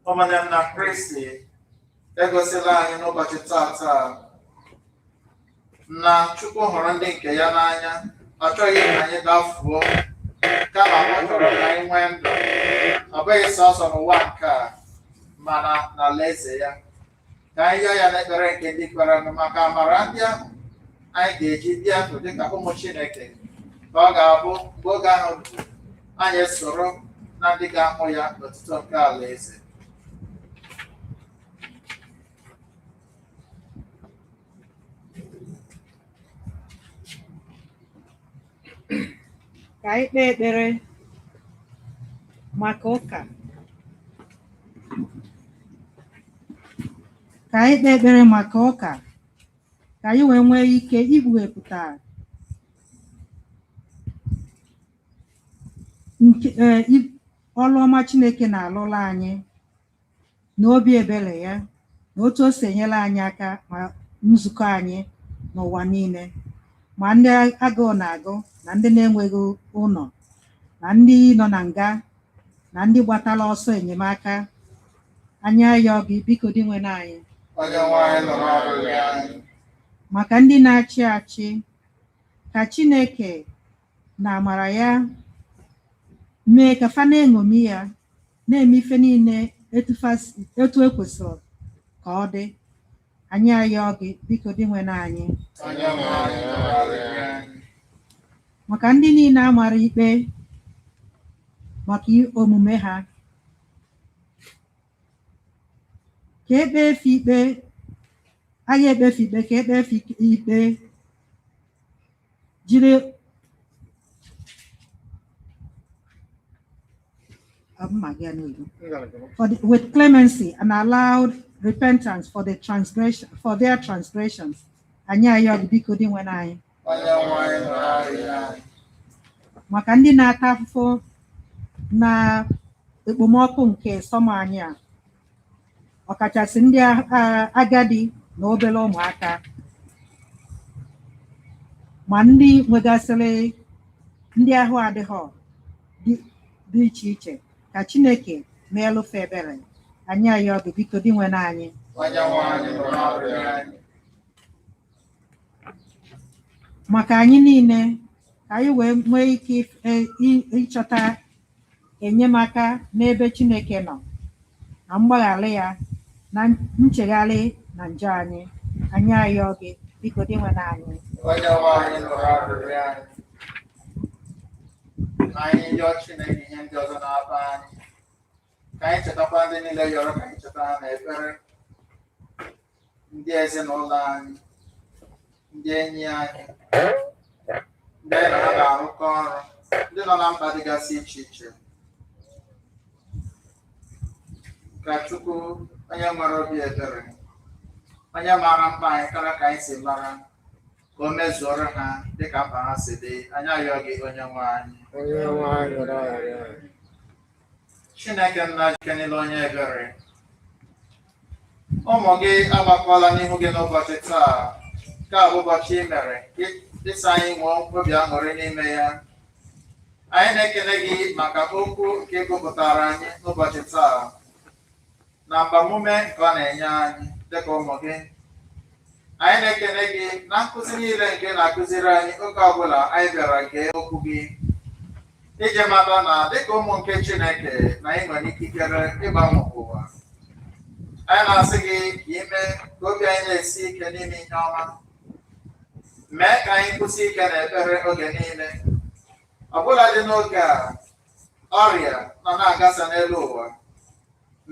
Ụmụnne m na Kristi, egosila anyị n'ụbọchị tata na Chukwu hụrụ ndị nke ya n'anya, ọ chọghị ka anyị dafuo, kama ọ chọrọ ka anyị nwee ndụ, ọ bụghị sọsọ n'ụwa nke a, mana n'alaeze ya. Ka anyị yọọ ya n'ekpere nke ndị kwere maka amara ndị ahụ anyị ga-eji bịa ndụ dịka ụmụ Chineke, ka ọ ga-abụ mgbe oge ahụ bụ anyị soro na ndị ga-ahụ ya n'ọtụtụ nke alaeze. Ka anyị kpee ekpere maka ụka. Ka anyị kpee ekpere maka ụka, ka anyị wee nwee ike ikpughepụta ọrụ ọma Chineke na-alụla anyị na obi ebere ya, na otu o si enyere anyị aka ma nzukọ anyị n'ụwa niile, ma ndị agụụ na-agụ na ndị na-enweghị ụlọ, na ndị nọ na nga, na ndị gbatara ọsọ enyemaka. Anyị ayọ gị, biko dị nwere anyị. Maka ndị na-achị achị, ka Chineke na amara ya mee ka fa na-eṅomi ya, na-eme ife niile etu ekwesịrị ka ọ dị. Anyị ayọ gị, biko dị nwere anyị. Maka ndị niile amara ikpe maka omume ha, ka ekpe efe ikpe, agha ekpefe ikpe, ka ekpe efe ikpe jiri with clemency and allowed repentance for their transgressions. Anyị ayọ gị, biko dị nwere anyị. Maka ndị na-ata afụfụ na ekpomọkụ nke sọma anyị a, ọkachasị ndị agadi na obere ụmụaka, ma ndị nwegasịrị ndị ahụ adịghị dị iche iche, ka Chineke meelụfe ebere. Anyị ayọ gị, biko dị nwere anyị. Maka anyị niile, ka anyị wee nwee ike ịchọta enyemaka n'ebe Chineke nọ, na mgbaghara ya, na nchegharị na njọ anyị. Anyị ayọ gị, biko dị nwere anyị. anyị yọọ Chineke ihe ndị ọzọ na-akpa anyị ka anyị chetakwa ndị niile yọrọ ka anyị cheta ha n'ekpere, ndị ezinụlọ anyị, ndị enyi anyị, ndị anyị na ha na-arụkọ ọrụ, ndị nọ na mba dịgasị iche iche. Ka Chukwu onye nwere obi ebere, onye maara mkpa anyị karịa ka anyị si mara, ka o mezuoro ha dịka mkpa ha si dị. Anyị ayọ gị onye nwe anyị. Chineke nna Jike niile onye ebere, ụmụ gị agbakọla n'ihu gị n'ụbọchị taa, ka bụ ụbọchị i mere ịsa anyị nwee obi aṅụrị n'ime ya. Anyị na-ekele gị maka okwu nke ị gụpụtara anyị n'ụbọchị taa na mgbamume nke ọ na-enye anyị dịka ụmụ gị. Anyị na-ekele gị na nkụzi niile nke na-akụziri anyị oge ọbụla anyị bịara gee okwu gị, iji mata na dịka ụmụ nke Chineke na anyị nwere ikikere ịgbanwe ụwa. Anyị na-asị gị ka ime ka obi anyị na-esi ike n'ime ihe ọma, mee ka anyị kwụsị ike n'ekpere oge niile, ọbụla dị n'oge a ọrịa nọ na-agasa n'elu ụwa.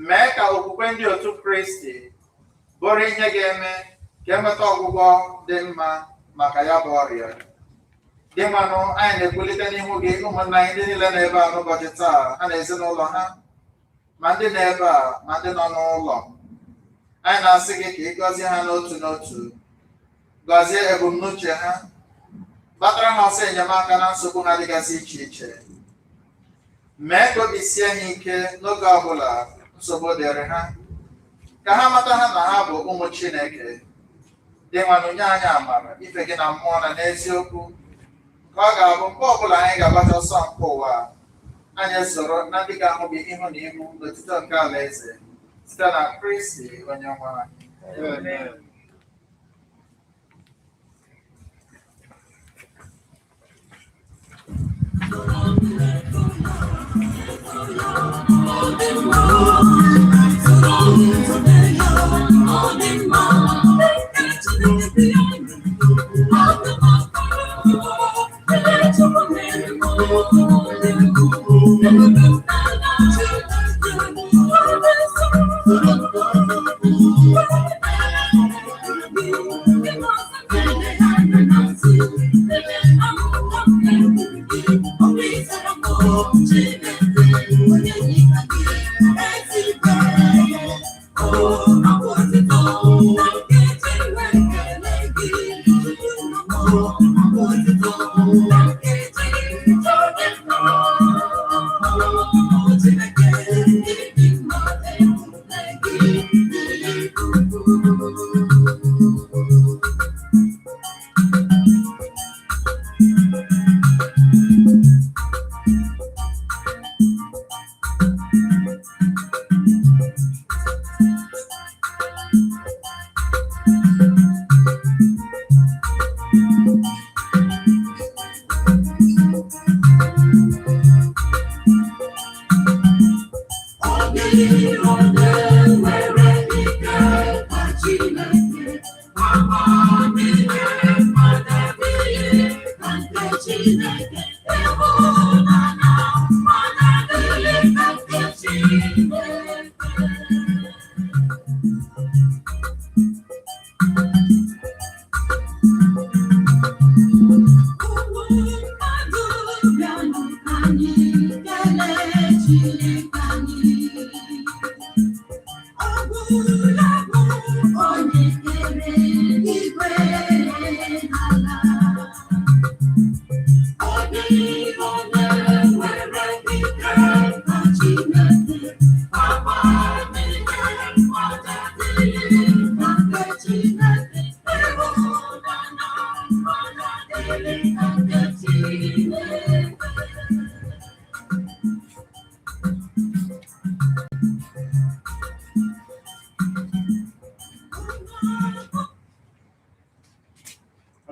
Mee ka okwukwe ndị otu Kristi bụrụ ihe ga-eme ka enweta ọgwụgwọ dị mma maka ya bụ ọrịa. Dị mmanụ anyị na-ekwulite n'ihu gị ụmụnna anyị ndị niile n'ebe a n'ụbọchị taa, ha na ezinụlọ ha, ma ndị n'ebe a ma ndị nọ n'ụlọ. Anyị na-asị gị ka ị gọzie ha n'otu n'otu, gọzie ebumnuche ha, gbatara ha ọsọ enyemaka na nsogbu ha dịgasị iche iche. Mee ka obi sie ha ike n'oge ọbụla nsogbu dịrị ha, ka ha mata ha na ha bụ ụmụ Chineke. Dị nwanụ nye anyị amara ife gị na mmụọ na n'eziokwu, ka ọ ga-abụ mgbe ọbụla anyị ga-agbacha ọsọ nke ụwa, anyị soro na ndị ga-ahụ gị ihu na ihu n'otito nke alaeze site na Kristi onye nwe anyị.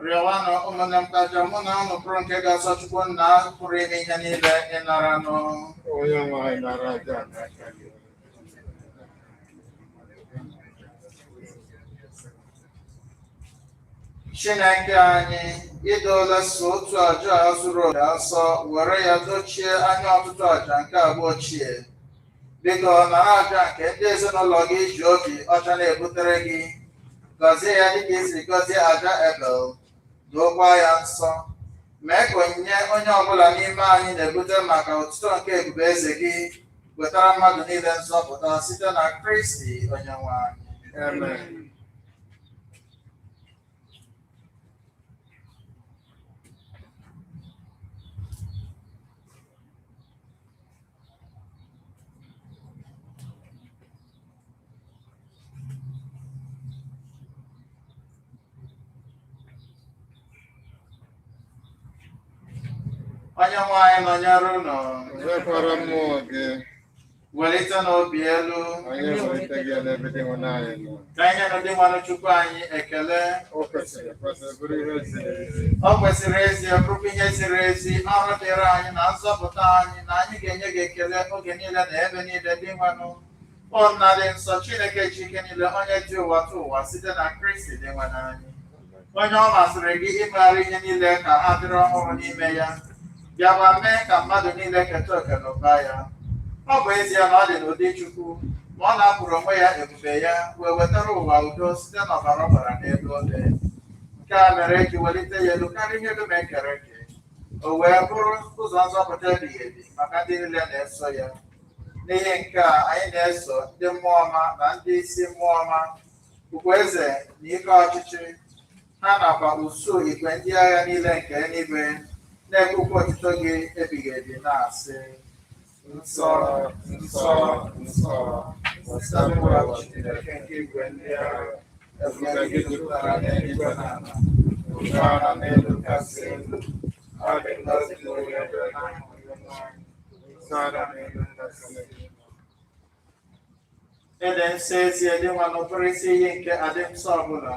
Rịọwanụ ụmụnne m kacha mụ na unu bụrụ nke ga-asọ Chukwu nna pụrụ ime ihe niile ịnara nụ. Chineke anyị idola so otu aja zuru oke asọ were ya dochie anya ọtụtụ aja nke agba ochie. Biko nara aja nke ndị ezinụlọ gị ji obi ọcha na-ebutere gị, gọzie ya dịka isi gọzie aja Ebel, dookwa ya nsọ. Mee ka onyinye onye ọbụla n'ime anyị na-ebute maka otuto nke ebube eze gị wetara mmadụ niile nzọpụta site na Kristi Onyenwe anyị. Amen. Onyenwe anyị nọnyere unu. Nwekwara mmụọ gị. Welite n'obi elu. Anyị welite gị n'ebe dị ịhụnanya nọ. Ka anyị nyenụ ndị nwanụ Chukwu anyị ekele. O kwesịrị ekwesị bụrụ ihe ziri ezi. O kwesịrị ezi bụrụkwa ihe ziri ezi ọrụ dịrị anyị na nzọpụta anyị na anyị ga-enye gị ekele oge niile na ebe niile dị nwanụ. O nna dị nsọ Chineke ji ike niile onye ji ụwa tụ ụwa site na Kristi dị nwanụ anyị. Onye ọ masịrị gị imegharị ihe niile ka ha dịrị ọhụrụ n'ime ya. Bịakwa mee ka mmadụ niile keta oke n'ụba ya. Ọ bụ ezie na ọ dị n'ụdị Chukwu, ma ọ na-apụrụ onwe ya ebube ya wee wetara ụwa udo site n'ọbara ọ gbara n'elu obe. Nke a mere eji welite ya elu karịa ihe dum e kere eke. O wee bụrụ ụzọ nzọpụta ebighị ebi maka ndị niile na-eso ya. N'ihi nke a anyị na-eso ndị mmụọ ọma na ndị isi mmụọ ọma, bụkwa eze na ike ọchịchị, ha nakwa usuu igwe ndị agha niile nke eluigwe, na-ekwukwa otuto gị ebighị ebi na-asị: Nsọ, nsọ, nsọ, Samuel Chineke nke igwe ndị agha, ebube gị jupụtara n'eluigwe na ala, ụgbọala n'elu kasị elu, ọ dị ngọzi n'oge ebe n'ahụ ihe nwanyị, nsọala n'elu kasị elu. Ịdị nsọ ezie dị nwa n'ụbụrụ isi iyi nke adị nsọ ọbụla.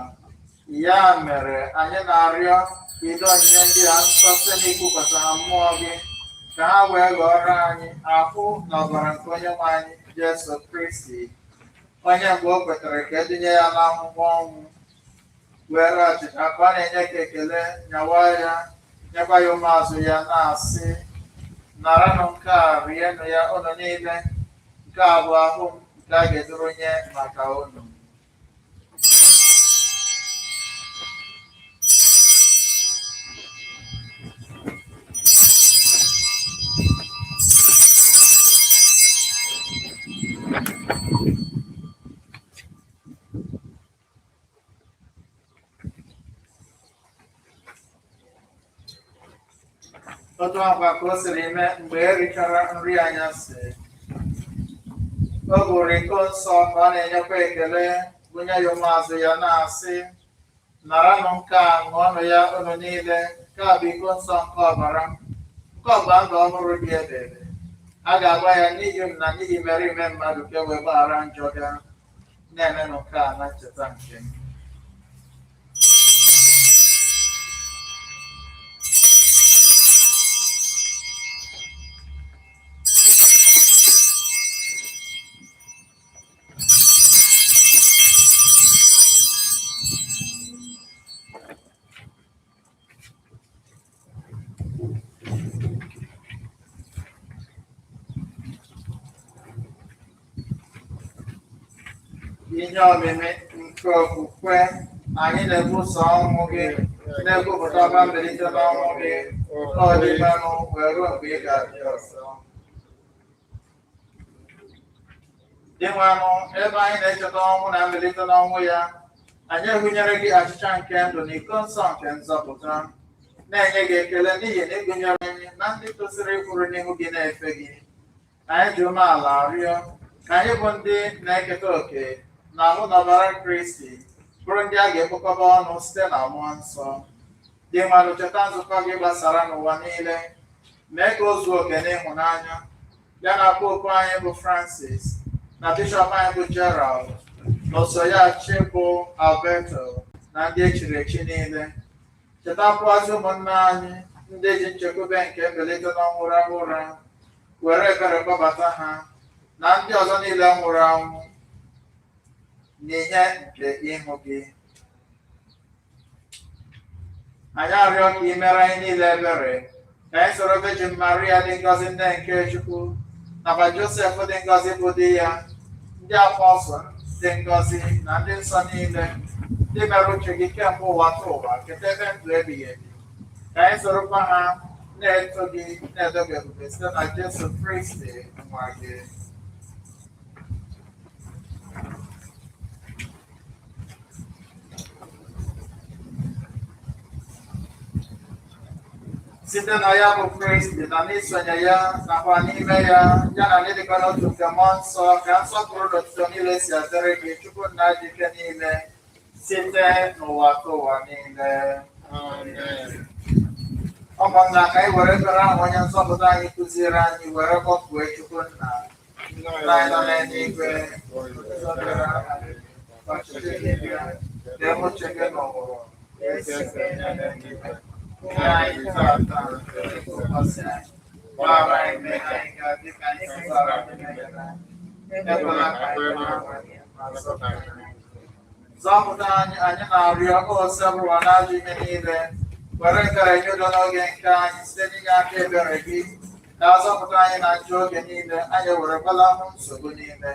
Ya mere anyị na-arịọ ide onyinye ndị a nsọ site n'ikwupụta ha mmụọ gị, ka ha wee ghọrọ anyị ahụ na ọbara nke onye nwe anyị Jesu Kristi, onye mgbe o kwetara ka edinye ya n'ahụhụ ọnwụ, were achịcha ka ọ na-enye ka ekele, nyawa ya, nyekwa ya ụmụazụ ya na-asị: naranụ nke a, rienụ ya unu niile, nke a bụ ahụ m nke a ga-edurunye maka unu. Otu akwa ka o siri mee mgbe e richara nri anyasị. O buru iko nsọ ka ọ na-enyekwa ekele, bunye ya ụmụazụ ya na-asị: naranụ nke a, ṅụọnụ ya unu niile, nke a bụ iko nsọ nke ọbara m, nke ọgba ndụ ọhụrụ dị ebere. A ga-agba ya n'ihi m na n'ihi mere ime mmadụ ka e wee gbaghara njọ ya. Na-emenụ nke a na ncheta nke m. Ihe omimi nke okwukwe anyị na-ebuso ọnwụ gị, na-ekwupụtakwa mbilite n'ọnwụ gị, ọ dị mmanụ wee ruo mgbe ị ga-abịa ọzọ. Dị nwanụ, ebe anyị na-echeta ọnwụ na mbilite n'ọnwụ ya, anyị egụnyere gị achịcha nke ndụ na iko nsọ nke nzọpụta, na-enye gị ekele n'ihi na ịgụnyere anyị na ndị tosiri ịkwụrụ n'ihu gị na-efe gị. Anyị ji umeala rịọ ka anyị bụ ndị na-eketa oke na ahụ na ọbara Kristi, bụrụ ndị a ga-ekpokọba ọnụ site na mmụọ nsọ. Dị mmadụ cheta nzukọ gị gbasara n'ụwa niile, mee ka o zuo oke n'ịhụnanya, ya na popu anyị bụ Francis, na bishọp anyị bụ Gerald, na osoyachi bụ Alberto, na ndị echiri echi niile. Chetakwazi ụmụnna anyị ndị ji nchekwube nke mbilite n'ọnwụ rahụ ụra, were ebere kpọbata ha, na ndị ọzọ niile nwụrụ anwụ n'ihe nke ịhụ gị. Anyị arịọ ka ị mere anyị niile ebere ka anyị soro Virgin Maria dị ngọzi nne nke Chukwu nakwa Josef dị ngọzi bụ di ya, ndị apọstọl dị ngọzi na ndị nsọ niile ndị mere uche gị kemgbe ụwa taa ụwa keta ebe ndụ ebighị ebi, ka anyị sorokwa ha na-eto gị na-edo gị ebube site na Jesu Kristi nwa gị. Site na ya bụ Kristi na n'isonye ya nakwa n'ime ya ya na n'ịdịkọ n'otu nke mmụọ nsọ ka nsọpụrụ na otuto niile si adịrị gị Chukwu nna dị ike niile site n'ụwa ka ụwa niile. Ụmụnna, ka anyị were ekpere ahụ onye nzọpụta anyị kụziere anyị were kpọkuo Chukwu nna anyị nọ n'eluigwe, ọchịchị gị bịa, ka uche gị n'ụwa anyị tata ụbọchị anyị gbara anyị mee anyị ga dị ka anyị zara ekwela ka anyị zọpụta anyị na-arịọ osebụwa n'ajọ ihe niile were nkara nye udo n'oge nke anyị site n'inye aka ebere gị ka azọpụta anyị na njọ oge niile anyị werekwala hụ nsogbu niile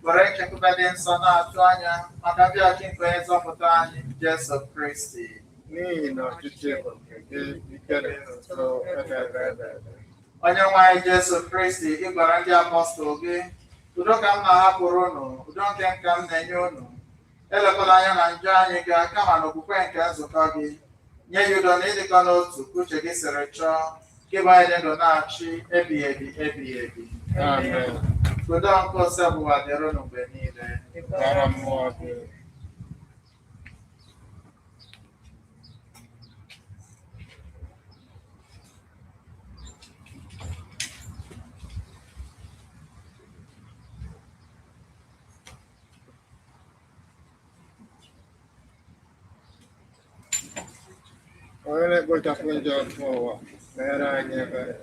were nchekwube dị nsọ na-atụ anya maka bịaghachi nke onye nzọpụta anyị Jesu Kristi. N'ihi na ọchịchị bụ nke gị, ike na otuto ebe ebe. Onye nwe anyị Jesu Kristi, ị gwara ndị apọstọl gị, udo ka m na-ahapụrụ unu, udo nke nka m na-enye unu, elekwala anya na njọ anyị ga kama na okwukwe nke nzukọ gị, nye ya udo na ịdịkọ n'otu ka uche gị siri chọọ, ka ịbụ anyị dị ndụ na-achị ebighị ebi ebighị ebi. Amen. Udo nke osebụwa dịrị unu mgbe niile. Gbara mmụọ gị. Onye na-ekpochapụ njọ nke ụwa meere anyị ebere,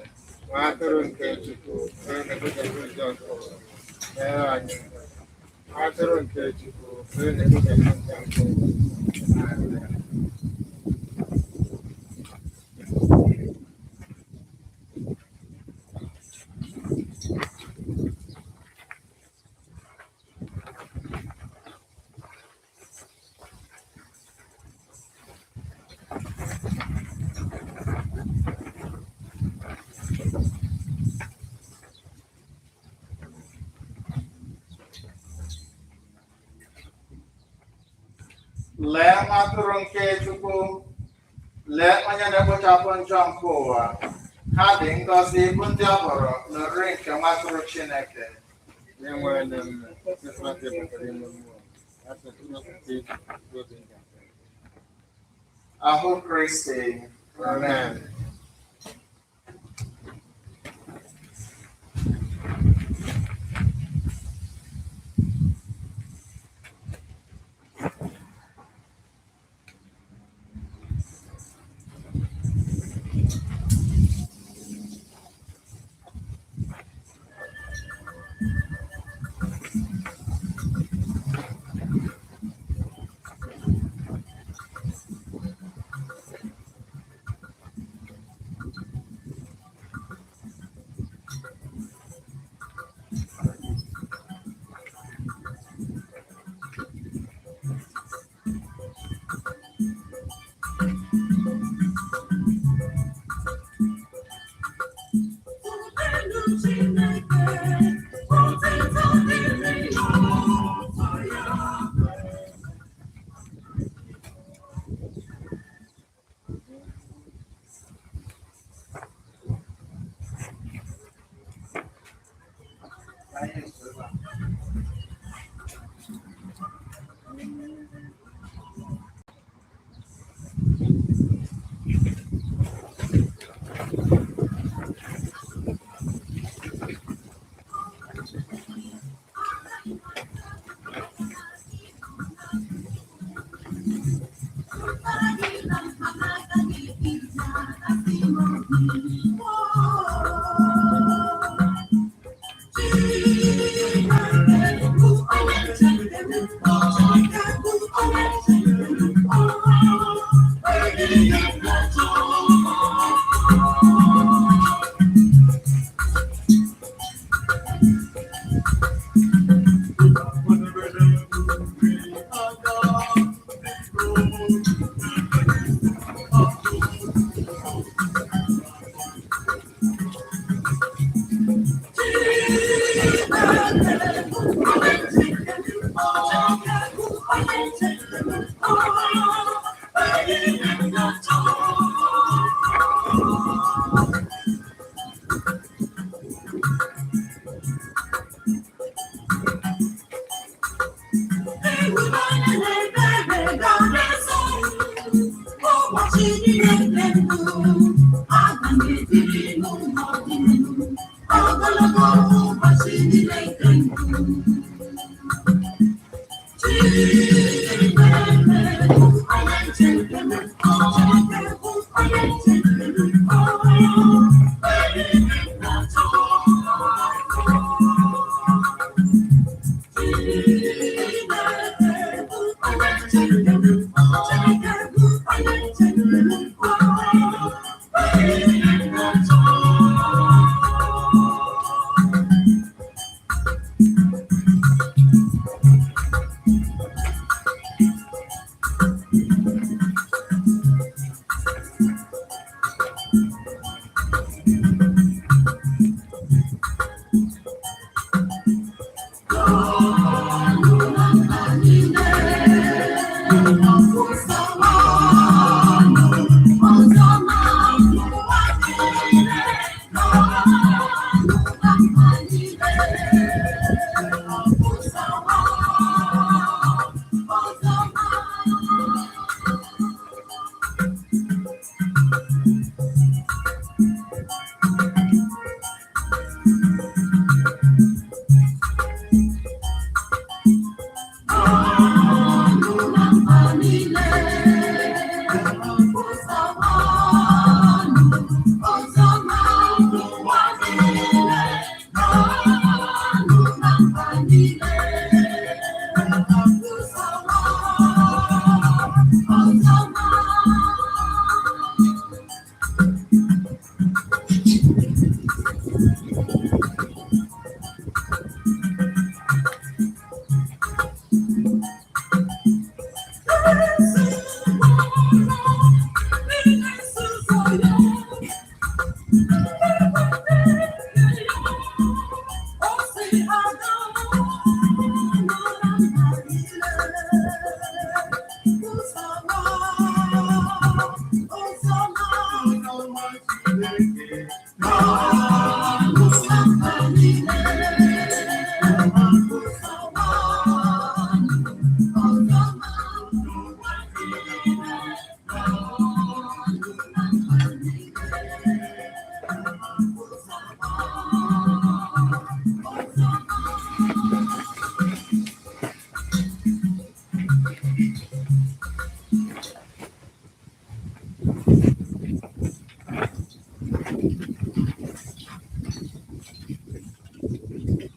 nwa atụrụ nke Chukwu, onye na-ekpochapụ njọ nke ụwa meere anyị ebere, nwa atụrụ nke Chukwu, onye na-ekpochapụ njọ nke ụwa. Lee nwa atụrụ nke Chukwu, lee onye na-ekpochapụ njọ nke ụwa, ha dị ngọzi bụ ndị ọ hụrụ n'oriri nke nwa atụrụ Chineke. Na-enweghị na mme, Krismas pụtara ime mmụọ, asụsụ n'okwute Chukwu obi nta. Ahụ Kristi. Amen.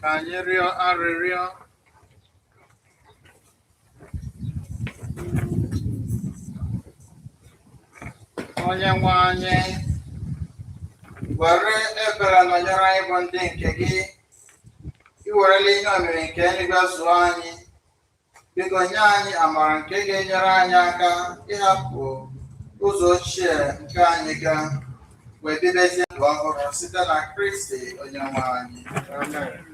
Ka anyị rịọ arịrịọ. Onye nwe anyị, were ebere nọnyere anyị bụ ndị nke gị. I werela ihe omimi nke eluigwe zụọ anyị. Biko nye anyị amara nke ga-enyere anyị aka ịhapụ ụzọ ochie nke anyị ga wee bibezie ndụ ọhụrụ site na Kristi onye nwe anyị. Amen.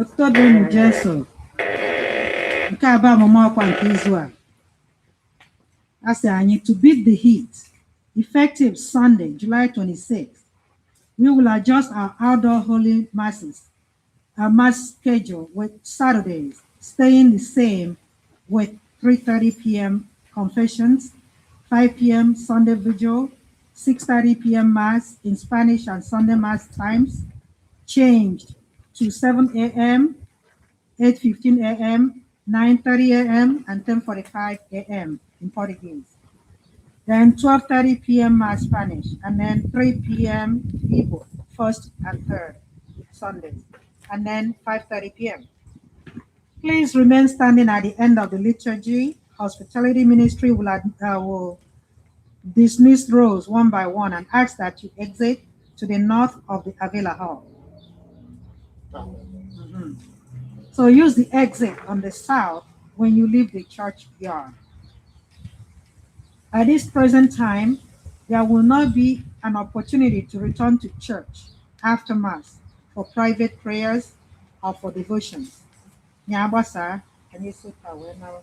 Ọtụtụ unu Jesu nke a bụ amụma ọkwa nke izu a. A sị anyị to beat the heat, effective Sunday, July 26th. We will adjust our outdoor holy masses, our mass schedule with Saturdays staying the same with 3:30 p.m. confessions, 5 p.m. Sunday vigil, 6:30 p.m. mass in Spanish and Sunday mass times, changed to 7 a.m., 8:15 a.m., 9:30 a.m., and 10:45 a.m. in Portuguese. Then 12:30 p.m. Mass Spanish, and then 3 p.m. Igbo, first and third Sundays, and then 5:30 p.m. Please remain standing at the end of the liturgy. Hospitality ministry will dismiss rows one by one and ask that you exit to the north of the Avila Hall. So use the exit on the south when you leave the church yard. At this present time, there will not be an opportunity to return to church after Mass for private prayers or for devotions. Nyabasa, can you sit away now?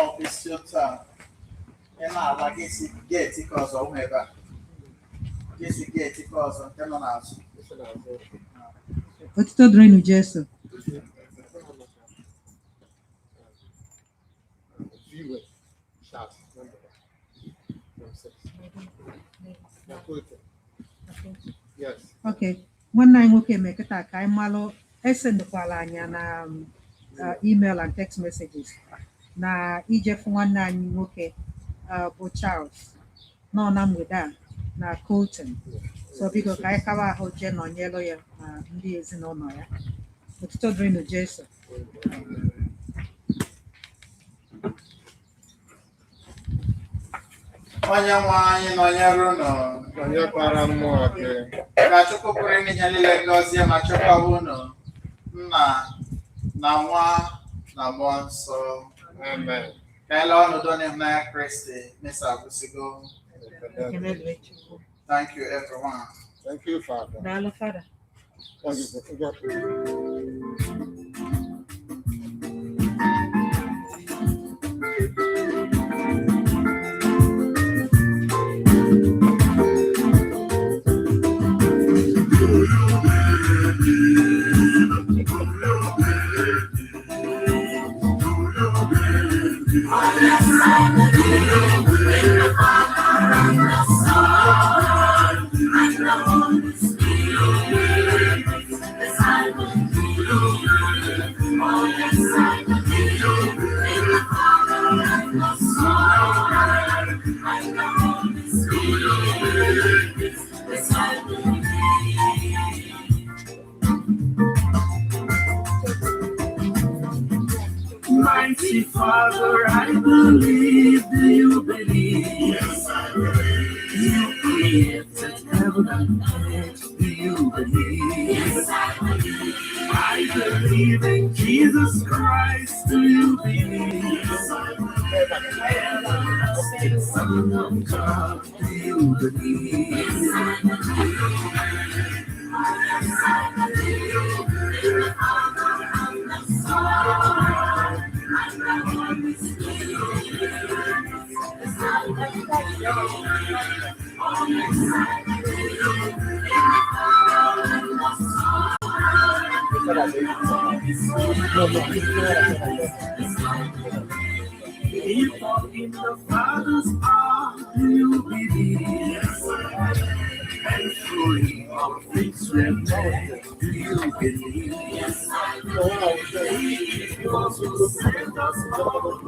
Office taa ị na-ala gị si geeti ka ọzọ ụmụ ebe a gị si geeti ka ọzọ nke nọ n'azụ Otito dịrịnụ Jesu. Okay, nwanne anyị nwoke mekịta ka anyị malụ esendekwala anya na email and text messages na ijefu nwanne anyị nwoke bụ Charles nọ na mgbede a na Colton. So biko ka anyị kawa ahụ jee nọnyelụ ya na ndị ezinụlọ ya. Otito dịrịnụ Jesu. onye nwe anyị nọnyere unu nọnyekwara mmụọ gị ka Chukwu pụrụ ime ihe niile gọzie ma chekwaba unu nna na nwa na mmụọ nsọ amen ka anyị lee ọnọdụ n'ịhụnanya Kristi mesa agwụsịgo. Thank you everyone. thank you father Daalụ Fada. thank you Mighty Father, I believe. Do you believe? Yes, I believe. You created heaven and earth. Do you believe? Yes, I believe. I believe in Jesus Christ. Do you believe? Yes, I believe. Everlasting Son of God. Do you believe? Yes, I believe. Yes, I believe. In the Father and the Son. If in the Father's arms do you believe? And free of things remain, do you believe? Yes, I believe. You also send us all.